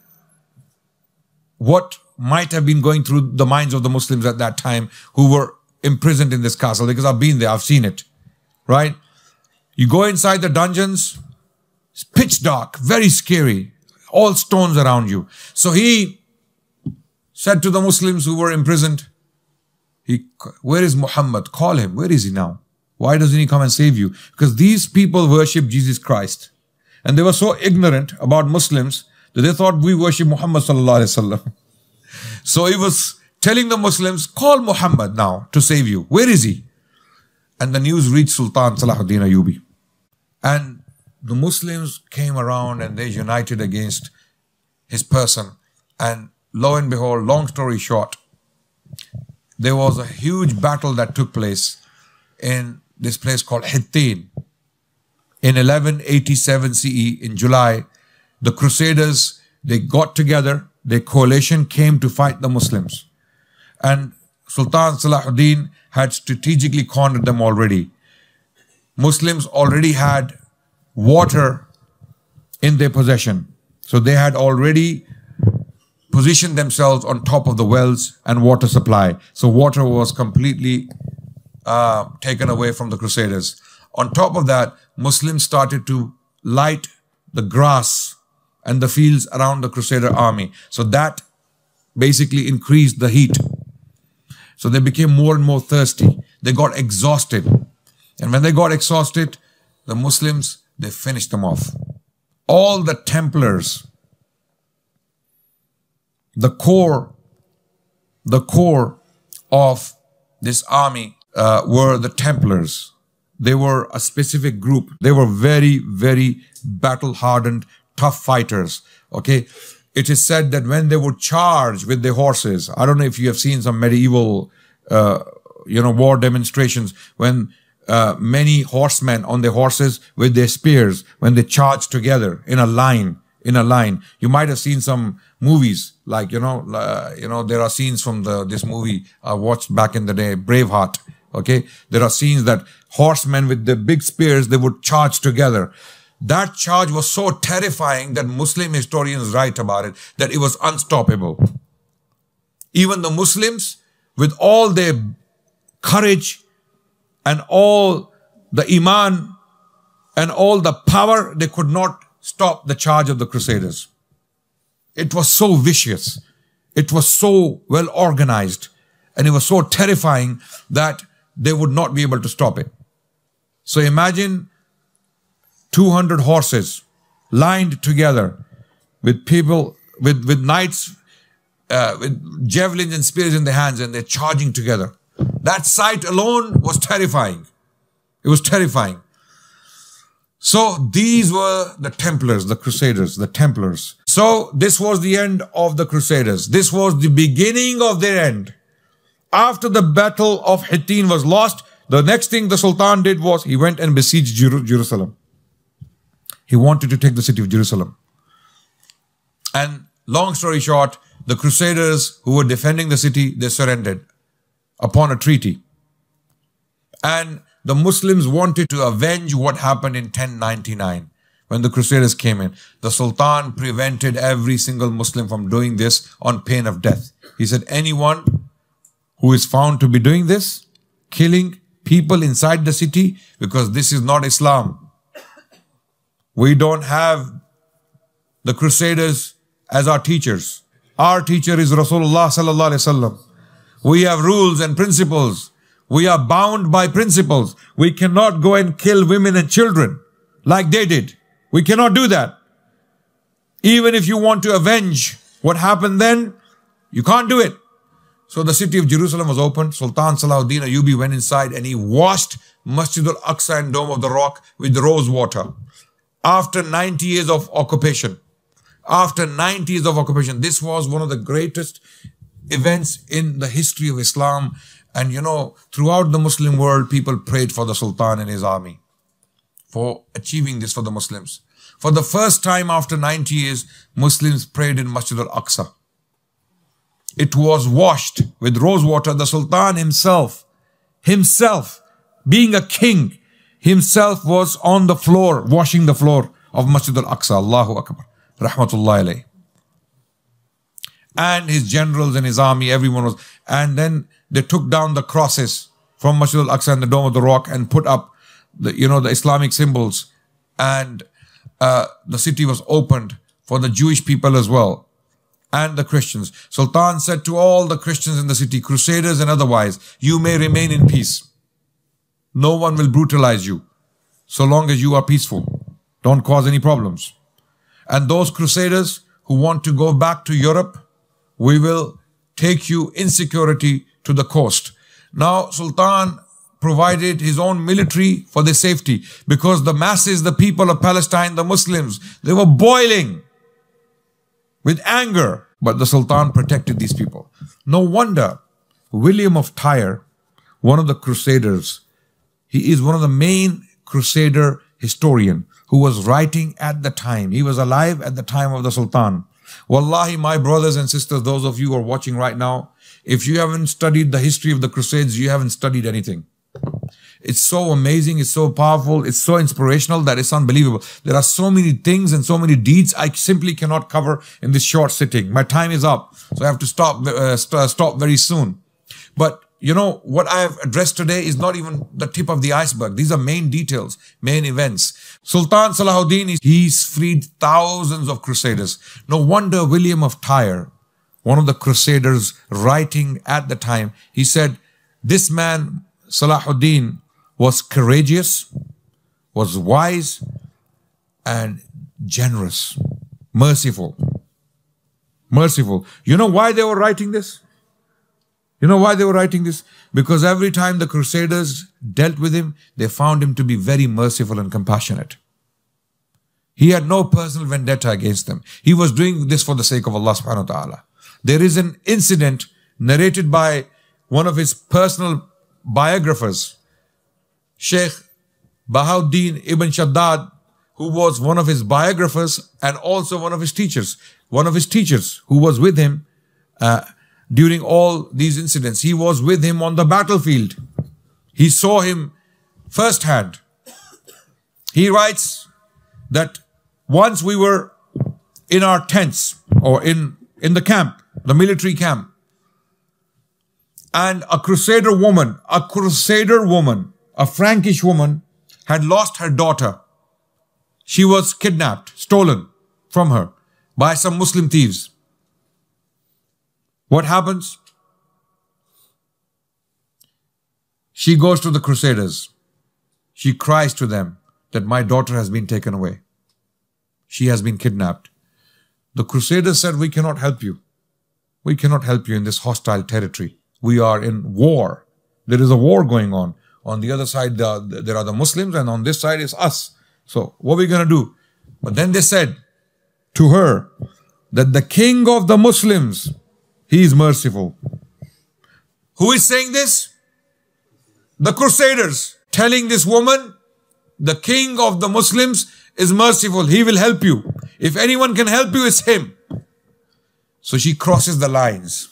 what might have been going through the minds of the Muslims at that time who were imprisoned in this castle, because I've been there, I've seen it, right? You go inside the dungeons, it's pitch dark, very scary, all stones around you. So he said to the Muslims who were imprisoned, where is Muhammad? Call him. Where is he now? Why doesn't he come and save you? Because these people worship Jesus Christ. And they were so ignorant about Muslims that they thought we worship Muhammad sallallahu alaihi wasallam. So he was telling the Muslims, call Muhammad now to save you. Where is he? And the news reached Sultan Salahudin Ejubi. And the Muslims came around and they united against his person. And lo and behold, long story short, there was a huge battle that took place in this place called Hittin. In 1187 CE, in July, the Crusaders, they got together, their coalition came to fight the Muslims. And Sultan Salahudin had strategically cornered them already. Muslims already had water in their possession. So they had already positioned themselves on top of the wells and water supply. So water was completely taken away from the Crusaders. On top of that, Muslims started to light the grass and the fields around the Crusader army. So that basically increased the heat. So they became more and more thirsty. They got exhausted. And when they got exhausted, the Muslims, they finished them off. All the Templars, the core of this army were the Templars. They were a specific group. They were very, very battle-hardened, tough fighters. Okay, it is said that when they would charge with their horses, I don't know if you have seen some medieval, war demonstrations, when many horsemen on their horses with their spears, when they charge together in a line, you might have seen some movies like, there are scenes from this movie I watched back in the day, Braveheart. Okay, there are scenes that horsemen with the big spears, they would charge together. That charge was so terrifying that Muslim historians write about it, that it was unstoppable. Even the Muslims, with all their courage and all the iman and all the power, they could not stop the charge of the Crusaders. It was so vicious. It was so well organized. And it was so terrifying that they would not be able to stop it. So imagine 200 horses lined together with people, with knights, with javelins and spears in their hands, and they're charging together. That sight alone was terrifying. It was terrifying. So these were the Templars, the Crusaders, the Templars. So this was the end of the Crusaders. This was the beginning of their end. After the battle of Hittin was lost, the next thing the Sultan did was he went and besieged Jerusalem. He wanted to take the city of Jerusalem. And long story short, the Crusaders who were defending the city, they surrendered upon a treaty. And the Muslims wanted to avenge what happened in 1099 when the Crusaders came in. The Sultan prevented every single Muslim from doing this on pain of death. He said, anyone who is found to be doing this, killing people inside the city, because this is not Islam. We don't have the Crusaders as our teachers. Our teacher is Rasulullah sallallahu alaihi wasallam. We have rules and principles. We are bound by principles. We cannot go and kill women and children like they did. We cannot do that. Even if you want to avenge what happened then, you can't do it. So the city of Jerusalem was opened. Sultan Salahudin Ejubi went inside and he washed Masjid al-Aqsa and Dome of the Rock with rose water. After 90 years of occupation. After 90 years of occupation. This was one of the greatest events in the history of Islam. And you know, throughout the Muslim world, people prayed for the Sultan and his army for achieving this for the Muslims. For the first time after 90 years, Muslims prayed in Masjid al-Aqsa. It was washed with rose water. The Sultan himself, being a king, himself was on the floor, washing the floor of Masjid al-Aqsa. Allahu Akbar. Rahmatullahi alayhi. And his generals and his army, everyone was. And then they took down the crosses from Masjid al-Aqsa and the Dome of the Rock and put up the, the Islamic symbols. And the city was opened for the Jewish people as well. And the Christians. Sultan said to all the Christians in the city, Crusaders and otherwise, you may remain in peace. No one will brutalize you so long as you are peaceful. Don't cause any problems. And those Crusaders who want to go back to Europe, we will take you in security to the coast. Now, Sultan provided his own military for their safety because the masses, the people of Palestine, the Muslims, they were boiling with anger. But the Sultan protected these people. No wonder William of Tyre, one of the Crusaders, he is one of the main Crusader historian who was writing at the time. He was alive at the time of the Sultan. Wallahi, my brothers and sisters, those of you who are watching right now, if you haven't studied the history of the Crusades, you haven't studied anything. It's so amazing, it's so powerful, it's so inspirational that it's unbelievable. There are so many things and so many deeds I simply cannot cover in this short sitting. My time is up, so I have to stop very soon. But you know, what I have addressed today is not even the tip of the iceberg. These are main details, main events. Sultan Salahudin, he's freed thousands of Crusaders. No wonder William of Tyre, one of the Crusaders writing at the time, he said, this man, Salahudin, was courageous, was wise, and generous, merciful. Merciful. You know why they were writing this? You know why they were writing this? Because every time the Crusaders dealt with him, they found him to be very merciful and compassionate. He had no personal vendetta against them. He was doing this for the sake of Allah subhanahu wa ta'ala. There is an incident narrated by one of his personal biographers, Sheikh Bahauddin Ibn Shaddad, who was one of his biographers and also one of his teachers. One of his teachers who was with him during all these incidents. He was with him on the battlefield. He saw him firsthand. He writes that once we were in our tents or in the camp, the military camp, and a crusader woman, a Frankish woman had lost her daughter. She was kidnapped, stolen from her by some Muslim thieves. What happens? She goes to the crusaders. She cries to them that my daughter has been taken away. She has been kidnapped. The crusaders said, we cannot help you. We cannot help you in this hostile territory. We are in war. There is a war going on. On the other side, there are the Muslims, and on this side is us. So what are we going to do? But then they said to her that the king of the Muslims, he is merciful. Who is saying this? The crusaders telling this woman, the king of the Muslims is merciful. He will help you. If anyone can help you, it's him. So she crosses the lines.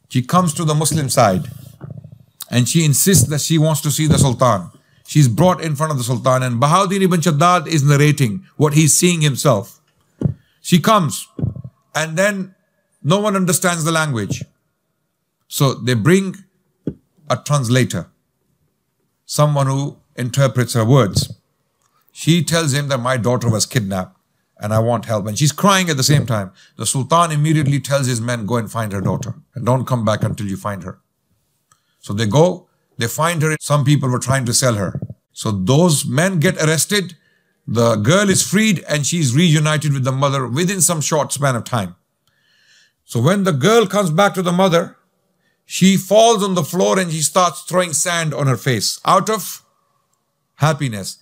She comes to the Muslim side and she insists that she wants to see the Sultan. She's brought in front of the Sultan, and Salahudin ibn Shaddad is narrating what he's seeing himself. She comes and then no one understands the language. So they bring a translator, someone who interprets her words. She tells him that my daughter was kidnapped and I want help. And she's crying at the same time. The Sultan immediately tells his men, go and find her daughter and don't come back until you find her. So they go, they find her. Some people were trying to sell her. So those men get arrested. The girl is freed and she's reunited with the mother within some short span of time. So when the girl comes back to the mother, she falls on the floor and she starts throwing sand on her face out of happiness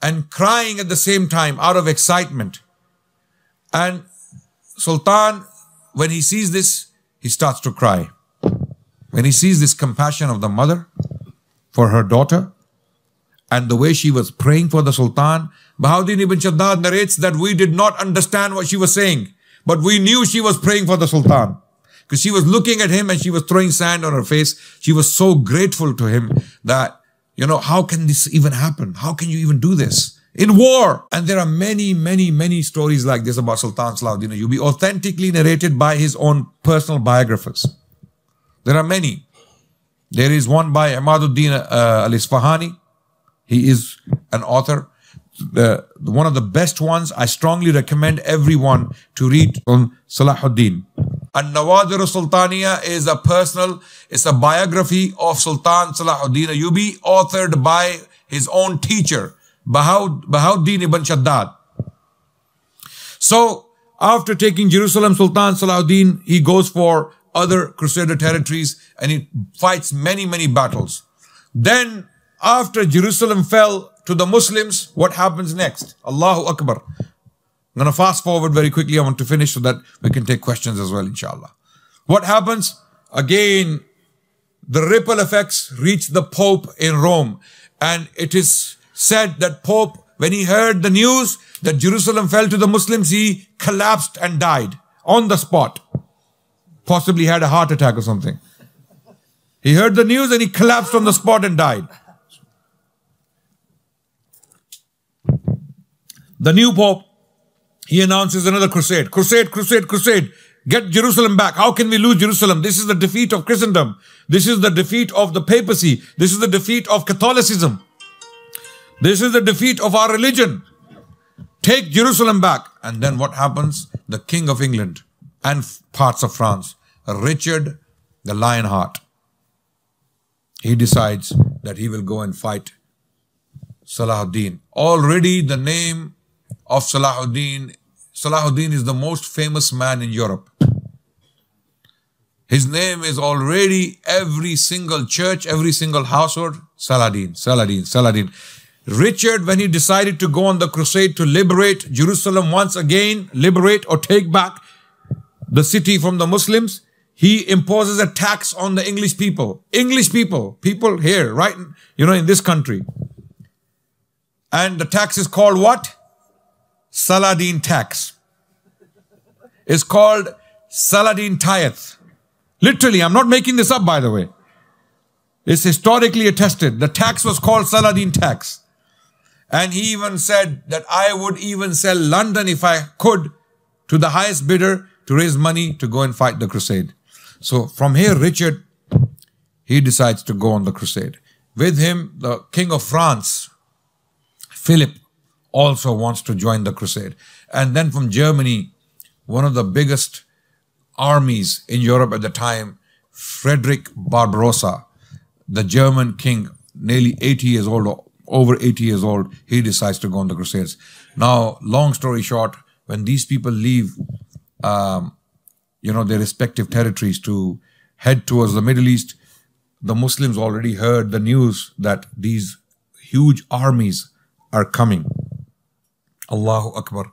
and crying at the same time out of excitement. And Sultan, when he sees this, he starts to cry. When he sees this compassion of the mother for her daughter and the way she was praying for the Sultan, Salahudin ibn Shaddad narrates that we did not understand what she was saying, but we knew she was praying for the Sultan because she was looking at him and she was throwing sand on her face. She was so grateful to him that, you know, how can this even happen? How can you even do this? In war. And there are many stories like this about Sultan Salahudin Ejubi, authentically narrated by his own personal biographers. There are many. There is one by Ahmaduddin al-Isfahani. He is an author. One of the best ones. I strongly recommend everyone to read on Salahudin. An-Nawadir al-Sultaniya is it's a biography of Sultan Salahudin Ejubi, authored by his own teacher, Salahudin ibn Shaddad. So, after taking Jerusalem, Sultan Salahudin, he goes for other Crusader territories and he fights many battles. Then, after Jerusalem fell to the Muslims, what happens next? Allahu Akbar. I'm going to fast forward very quickly. I want to finish so that we can take questions as well, inshallah. What happens? Again, the ripple effects reach the Pope in Rome. And it is said that Pope, when he heard the news that Jerusalem fell to the Muslims, he collapsed and died on the spot. Possibly had a heart attack or something. He heard the news and he collapsed on the spot and died. The new Pope, he announces another crusade. Crusade. Get Jerusalem back. How can we lose Jerusalem? This is the defeat of Christendom. This is the defeat of the papacy. This is the defeat of Catholicism. This is the defeat of our religion. Take Jerusalem back. And then what happens? The King of England and parts of France, Richard the Lionheart, he decides that he will go and fight Salahudin. Already the name of Salahudin is the most famous man in Europe. His name is already every single church, every single household, Saladin. Richard, when he decided to go on the crusade to liberate Jerusalem once again, liberate or take back the city from the Muslims, he imposes a tax on the English people. People here, right, in this country. And the tax is called what? Saladin tax. It's called Saladin tithe. Literally, I'm not making this up, by the way. It's historically attested. The tax was called Salahudin tax. And he even said that I would even sell London if I could to the highest bidder to raise money to go and fight the crusade. So from here, Richard, he decides to go on the crusade. With him, the King of France, Philip, also wants to join the crusade. And then from Germany, one of the biggest armies in Europe at the time, Frederick Barbarossa, the German king, nearly 80 years old, over 80 years old, he decides to go on the crusades. Now, long story short, when these people leave, their respective territories to head towards the Middle East, the Muslims already heard the news that these huge armies are coming. Allahu Akbar.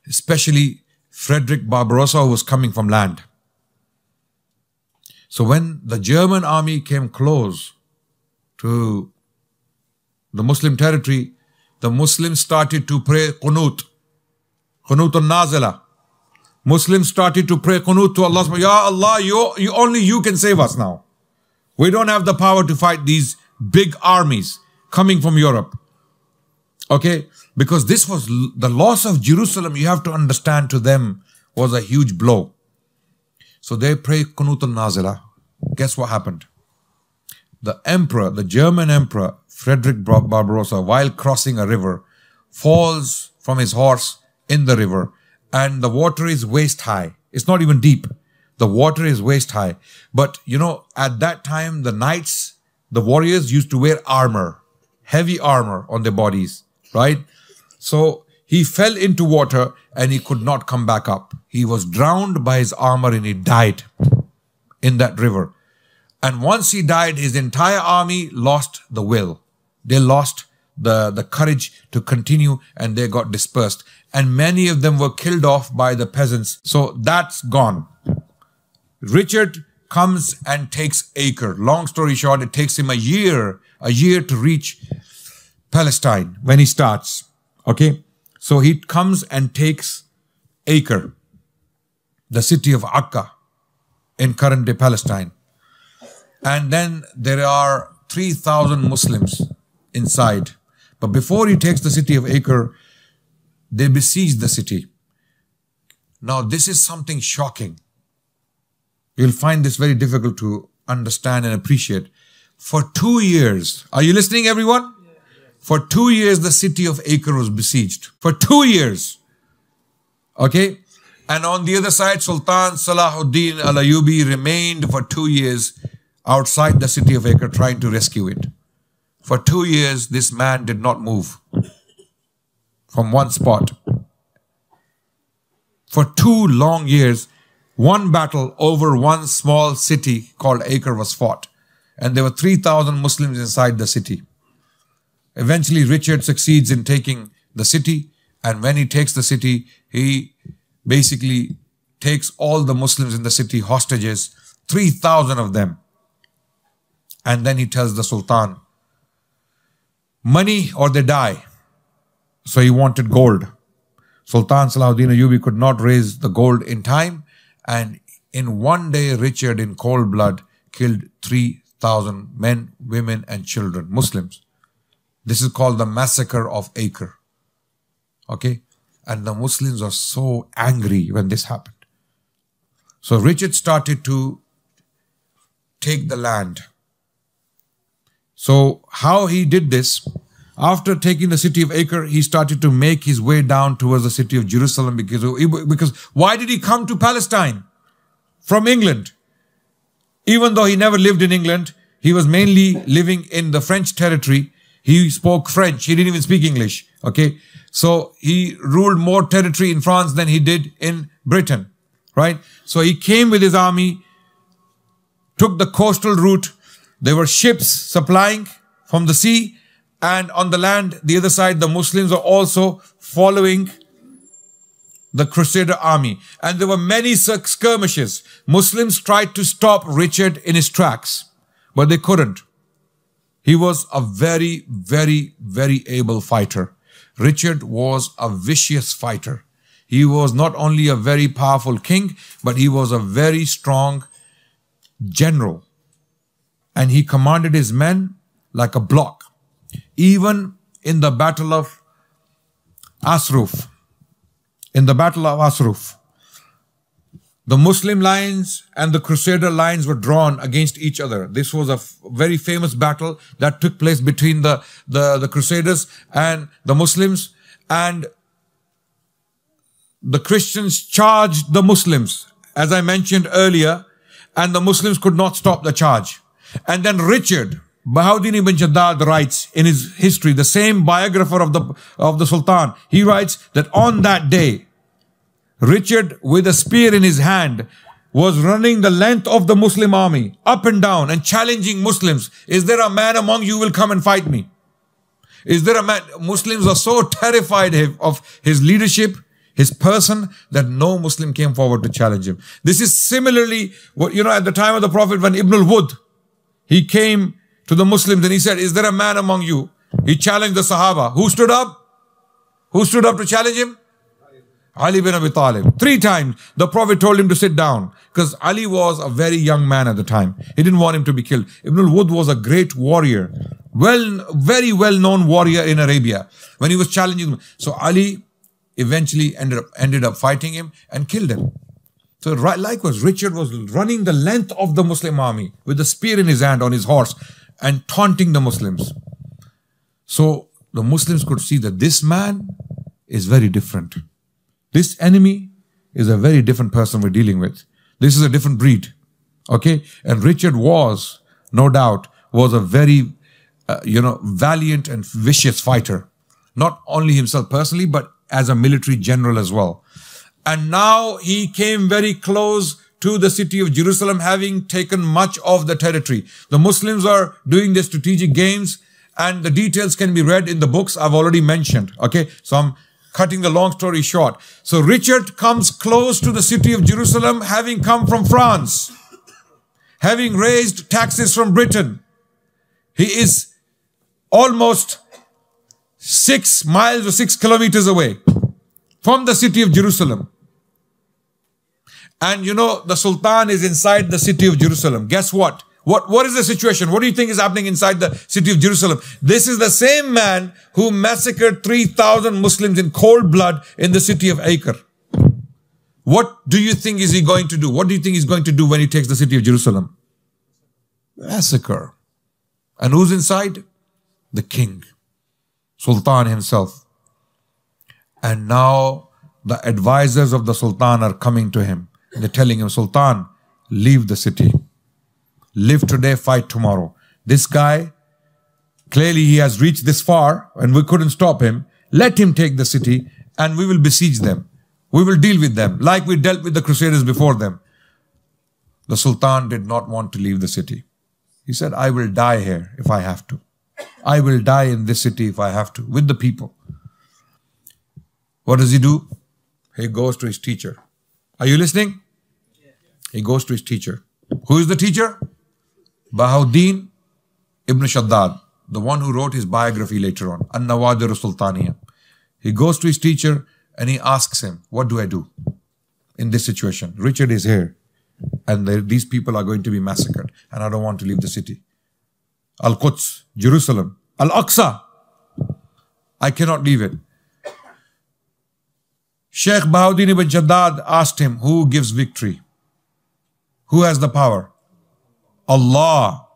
Especially Frederick Barbarossa, who was coming from land. So when the German army came close to the Muslim territory, the Muslims started to pray qunut. Qunut al-Nazila. Muslims started to pray qunut to Allah. Ya Allah, only you can save us now. We don't have the power to fight these big armies coming from Europe. Okay? Because this was the loss of Jerusalem, you have to understand, to them was a huge blow. So they pray qunut al-Nazila. Guess what happened? The emperor, the German emperor, Frederick Barbarossa, while crossing a river, falls from his horse in the river, and the water is waist high. It's not even deep. The water is waist high. But, at that time, the knights, the warriors used to wear armor, heavy armor on their bodies, right? So he fell into water and he could not come back up. He was drowned by his armor and he died in that river. And once he died, his entire army lost the will. They lost the courage to continue, and they got dispersed. And many of them were killed off by the peasants. So that's gone. Richard comes and takes Acre. Long story short, it takes him a year to reach Palestine when he starts. Okay? So he comes and takes Acre, the city of Akka in current-day Palestine. And then there are 3,000 Muslims inside. But before he takes the city of Acre, they besiege the city. Now, this is something shocking. You'll find this very difficult to understand and appreciate. For 2 years, are you listening, everyone? For 2 years, the city of Acre was besieged. For 2 years. Okay? And on the other side, Sultan Salahudin al-Ejubi remained for 2 years outside the city of Acre trying to rescue it. For 2 years, this man did not move from one spot. For 2 long years, one battle over one small city called Acre was fought. And there were 3,000 Muslims inside the city. Eventually, Richard succeeds in taking the city. And when he takes the city, he basically takes all the Muslims in the city hostages, 3,000 of them. And then he tells the Sultan, money or they die. So he wanted gold. Sultan Salahudin Ejubi could not raise the gold in time. And in one day, Richard, in cold blood, killed 3,000 men, women, and children, Muslims. This is called the massacre of Acre. Okay? And the Muslims are so angry when this happened. So Richard started to take the land. So how he did this, after taking the city of Acre, he started to make his way down towards the city of Jerusalem because why did he come to Palestine from England? Even though he never lived in England, he was mainly living in the French territory. He spoke French. He didn't even speak English. Okay. So he ruled more territory in France than he did in Britain. Right. So he came with his army, took the coastal route. There were ships supplying from the sea, and on the land, the other side, the Muslims are also following the Crusader army. And there were many skirmishes. Muslims tried to stop Richard in his tracks, but they couldn't. He was a very, very, very able fighter. Richard was a vicious fighter. He was not only a very powerful king, but he was a very strong general. and he commanded his men like a block. Even in the battle of Asruf, the Muslim lines and the Crusader lines were drawn against each other. This was a very famous battle that took place between the Crusaders and the Muslims, and the Christians charged the Muslims, as I mentioned earlier, and the Muslims could not stop the charge. And then Rašid, Salahudin ibn Shaddad writes in his history, the same biographer of the Sultan, he writes that on that day, Rašid, with a spear in his hand, was running the length of the Muslim army, up and down, and challenging Muslims. Is there a man among you who will come and fight me? Is there a man? Muslims are so terrified of his leadership, his person, that no Muslim came forward to challenge him. This is similarly, at the time of the Prophet, when Ibn al-Wud, he came to the Muslims and he said, is there a man among you? He challenged the Sahaba. Who stood up? Who stood up to challenge him? Ali bin Abi Talib. 3 times the Prophet told him to sit down, because Ali was a very young man at the time. He didn't want him to be killed. Ibn al-Wud was a great warrior, very well-known warrior in Arabia. When he was challenging him, so Ali eventually ended up fighting him and killed him. So likewise, Rašid was running the length of the Muslim army with a spear in his hand on his horse and taunting the Muslims. So the Muslims could see that this man is very different. This enemy is a very different person we're dealing with. This is a different breed. Okay? And Rašid was, no doubt, was a very, valiant and vicious fighter. Not only himself personally, but as a military general as well. And now he came very close to the city of Jerusalem, having taken much of the territory. The Muslims are doing their strategic games, and the details can be read in the books I've already mentioned. Okay, so I'm cutting the long story short. So Rašid comes close to the city of Jerusalem, having come from France, having raised taxes from Britain. He is almost 6 miles or 6 kilometers away from the city of Jerusalem. And the Sultan is inside the city of Jerusalem. Guess what? What is the situation? What do you think is happening inside the city of Jerusalem? This is the same man who massacred 3,000 Muslims in cold blood in the city of Acre. What do you think is he going to do? What do you think he's going to do when he takes the city of Jerusalem? Massacre. And who's inside? The king, Sultan himself. And now the advisors of the Sultan are coming to him. They're telling him, Sultan, leave the city. Live today, fight tomorrow. This guy, clearly he has reached this far and we couldn't stop him. Let him take the city and we will besiege them. We will deal with them like we dealt with the Crusaders before them. The Sultan did not want to leave the city. He said, I will die here if I have to. I will die in this city if I have to, with the people. What does he do? He goes to his teacher. Are you listening? He goes to his teacher. Who is the teacher? Salahudin ibn Shaddad, the one who wrote his biography later on, An-Nawadir Sultaniya. He goes to his teacher and he asks him, what do I do in this situation? Rašid is here and these people are going to be massacred and I don't want to leave the city. Al-Quds, Jerusalem, Al-Aqsa, I cannot leave it. Sheikh Salahudin ibn Shaddad asked him, who gives victory? Who has the power? Allah.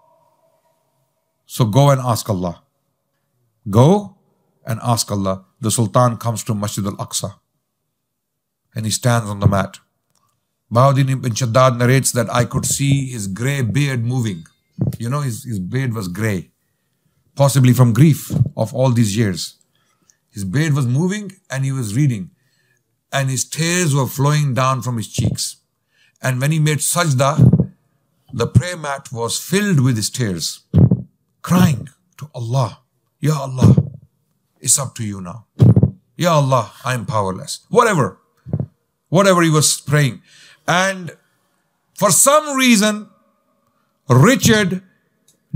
So go and ask Allah. Go and ask Allah. The Sultan comes to Masjid al-Aqsa and he stands on the mat. Salahudin ibn Shaddad narrates that I could see his grey beard moving. His beard was grey, possibly from grief of all these years. His beard was moving and he was reading, and his tears were flowing down from his cheeks. And when he made sajda, the prayer mat was filled with his tears, crying to Allah, Ya Allah, it's up to you now. Ya Allah, I am powerless. Whatever he was praying. And for some reason, Rašid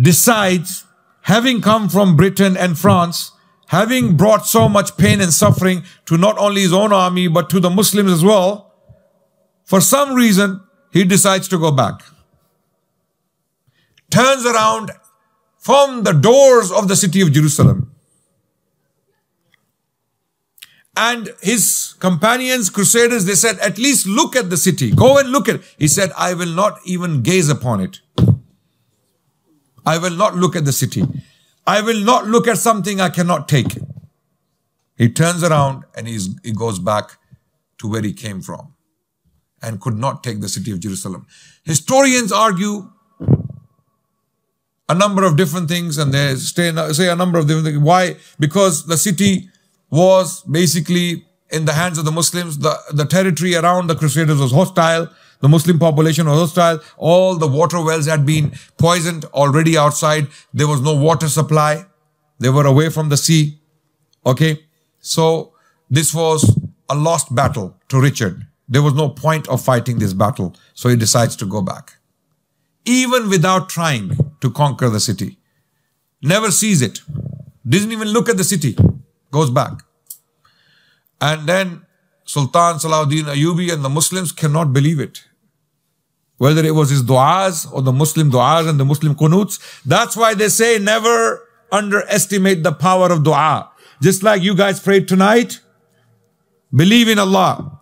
decides, having come from Britain and France, having brought so much pain and suffering to not only his own army, but to the Muslims as well, for some reason, he decides to go back. turns around from the doors of the city of Jerusalem. And his companions, crusaders, they said, at least look at the city. Go and look at it. He said, I will not even gaze upon it. I will not look at the city. I will not look at something I cannot take. He turns around and he goes back to where he came from and could not take the city of Jerusalem. Historians argue a number of different things, and they say a number of different things. Why? Because the city was basically in the hands of the Muslims. The territory around the Crusaders was hostile. The Muslim population was hostile. All the water wells had been poisoned already outside. There was no water supply. They were away from the sea. Okay. So this was a lost battle to Richard. There was no point of fighting this battle. So he decides to go back. Even without trying to conquer the city. Never sees it. Doesn't even look at the city. Goes back. And then Sultan Salahudin Ejubi and the Muslims cannot believe it. Whether it was his du'as or the Muslim du'as and the Muslim qunuts. That's why they say never underestimate the power of du'a. Just like you guys prayed tonight. Believe in Allah.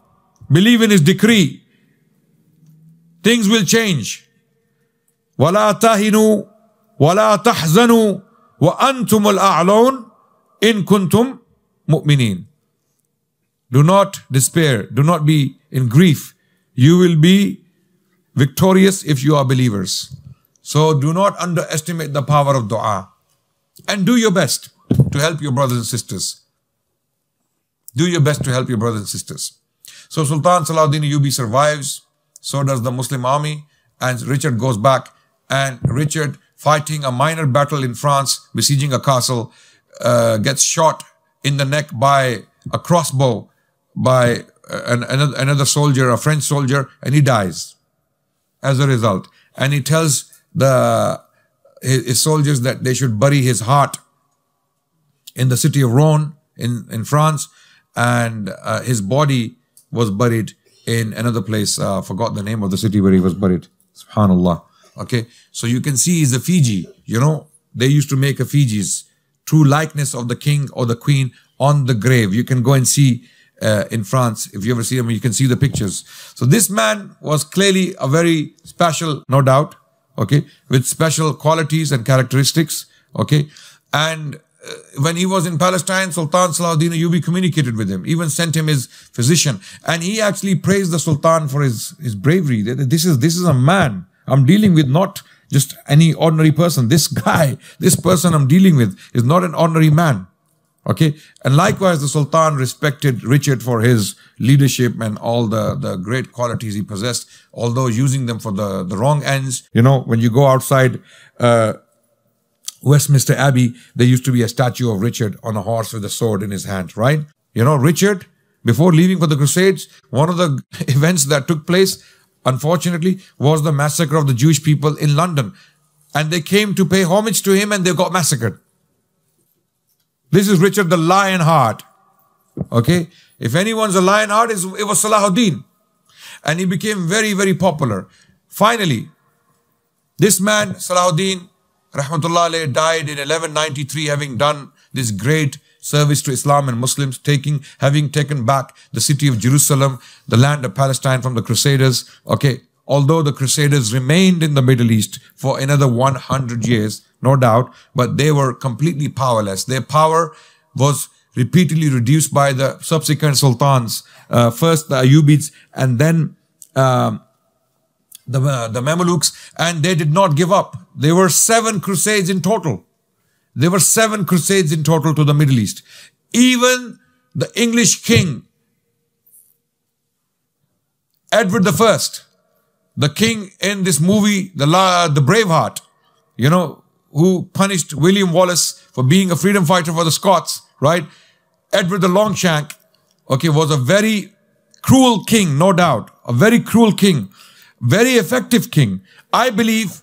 Believe in His decree. Things will change. وَلَا تَهِنُوا وَلَا تَحْزَنُوا وَأَنْتُمُ الْأَعْلَوْنَ إِن كُنْتُمْ مُؤْمِنِينَ. Do not despair. Do not be in grief. You will be victorious if you are believers. So do not underestimate the power of dua. And do your best to help your brothers and sisters. Do your best to help your brothers and sisters. So Sultan Salahudin Ejubi survives. So does the Muslim army. And Richard goes back. And Richard, fighting a minor battle in France, besieging a castle, gets shot in the neck by a crossbow by another soldier, a French soldier, and he dies as a result. And he tells his soldiers that they should bury his heart in the city of Rouen in France, and his body was buried in another place. Forgot the name of the city where he was buried. Subhanallah. Okay, so you can see he's a Fiji. You know, they used to make effigies, true likeness of the king or the queen on the grave. You can go and see in France. If you ever see them, you can see the pictures. So this man was clearly a very special, no doubt, okay, with special qualities and characteristics, okay. And when he was in Palestine, Sultan Salahudin Ejubi communicated with him, even sent him his physician. And he actually praised the Sultan for his bravery. This is a man I'm dealing with, not just any ordinary person. This guy, this person I'm dealing with is not an ordinary man. Okay. And likewise, the Sultan respected Richard for his leadership and all the great qualities he possessed, although using them for the wrong ends. You know, when you go outside Westminster Abbey, there used to be a statue of Richard on a horse with a sword in his hand, right? You know, Richard, before leaving for the Crusades, one of the events that took place, unfortunately, was the massacre of the Jewish people in London. And they came to pay homage to him and they got massacred. This is Richard the Lionheart. Okay? If anyone's a Lionheart, it was Salahudin. And he became very, very popular. Finally, this man, Salahudin, rahmatullah alayhi, died in 1193, having done this great service to Islam and Muslims, having taken back the city of Jerusalem, the land of Palestine from the Crusaders. Okay, although the Crusaders remained in the Middle East for another 100 years, no doubt, but they were completely powerless. Their power was repeatedly reduced by the subsequent sultans, first the Ayyubids and then the Mamelukes, and they did not give up. There were 7 crusades in total. There were 7 crusades in total to the Middle East. Even the English king, Edward I, the king in this movie, the Braveheart, you know, who punished William Wallace for being a freedom fighter for the Scots, right? Edward the Longshank, okay, was a very cruel king, no doubt. A very cruel king. Very effective king. I believe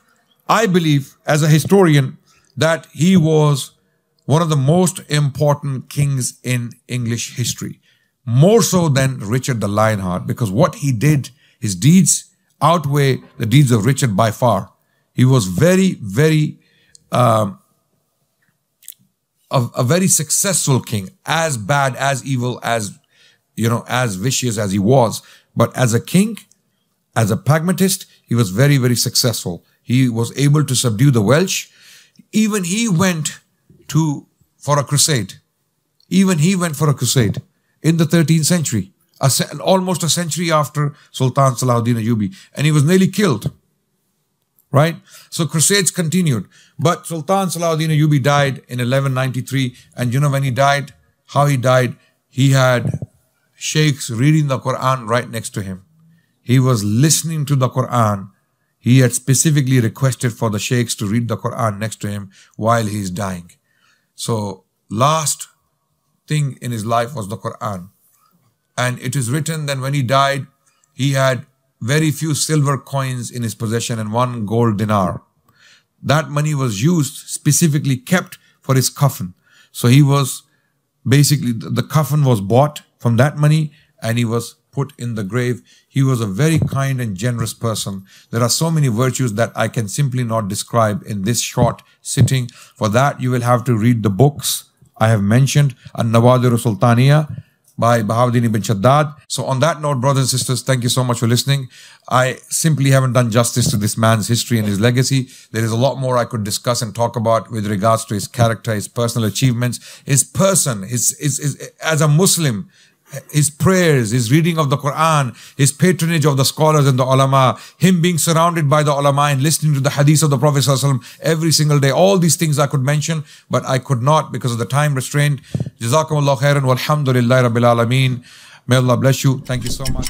as a historian that he was one of the most important kings in English history. More so than Richard the Lionheart, because what he did, his deeds outweigh the deeds of Richard by far. He was very, very, a very successful king, as bad, as evil, as, as vicious as he was. But as a king, as a pragmatist, he was very, very successful. He was able to subdue the Welsh. Even he went for a crusade. Even he went for a crusade in the 13th century, almost a century after Sultan Salahudin Ejubi, and he was nearly killed. Right? So crusades continued. But Sultan Salahudin Ejubi died in 1193, and when he died, how he died, he had sheikhs reading the Quran right next to him. He was listening to the Quran. He had specifically requested for the sheikhs to read the Quran next to him while he is dying. So last thing in his life was the Quran. And it is written that when he died, he had very few silver coins in his possession and 1 gold dinar. That money was used, specifically kept for his coffin. So he was basically, the coffin was bought from that money and he was put in the grave. He was a very kind and generous person. There are so many virtues that I can simply not describe in this short sitting. For that, you will have to read the books I have mentioned, An-Nawadir Sultaniya by Bahauddin ibn Shaddad. So on that note, brothers and sisters, thank you so much for listening. I simply haven't done justice to this man's history and his legacy. There is a lot more I could discuss and talk about with regards to his character, his personal achievements, his person, his as a Muslim, his prayers, his reading of the Quran, his patronage of the scholars and the ulama, him being surrounded by the ulama and listening to the hadith of the Prophet ﷺ every single day. All these things I could mention, but I could not because of the time restraint. Jazakumullah khairan walhamdulillahi rabbil alameen. May Allah bless you. Thank you so much.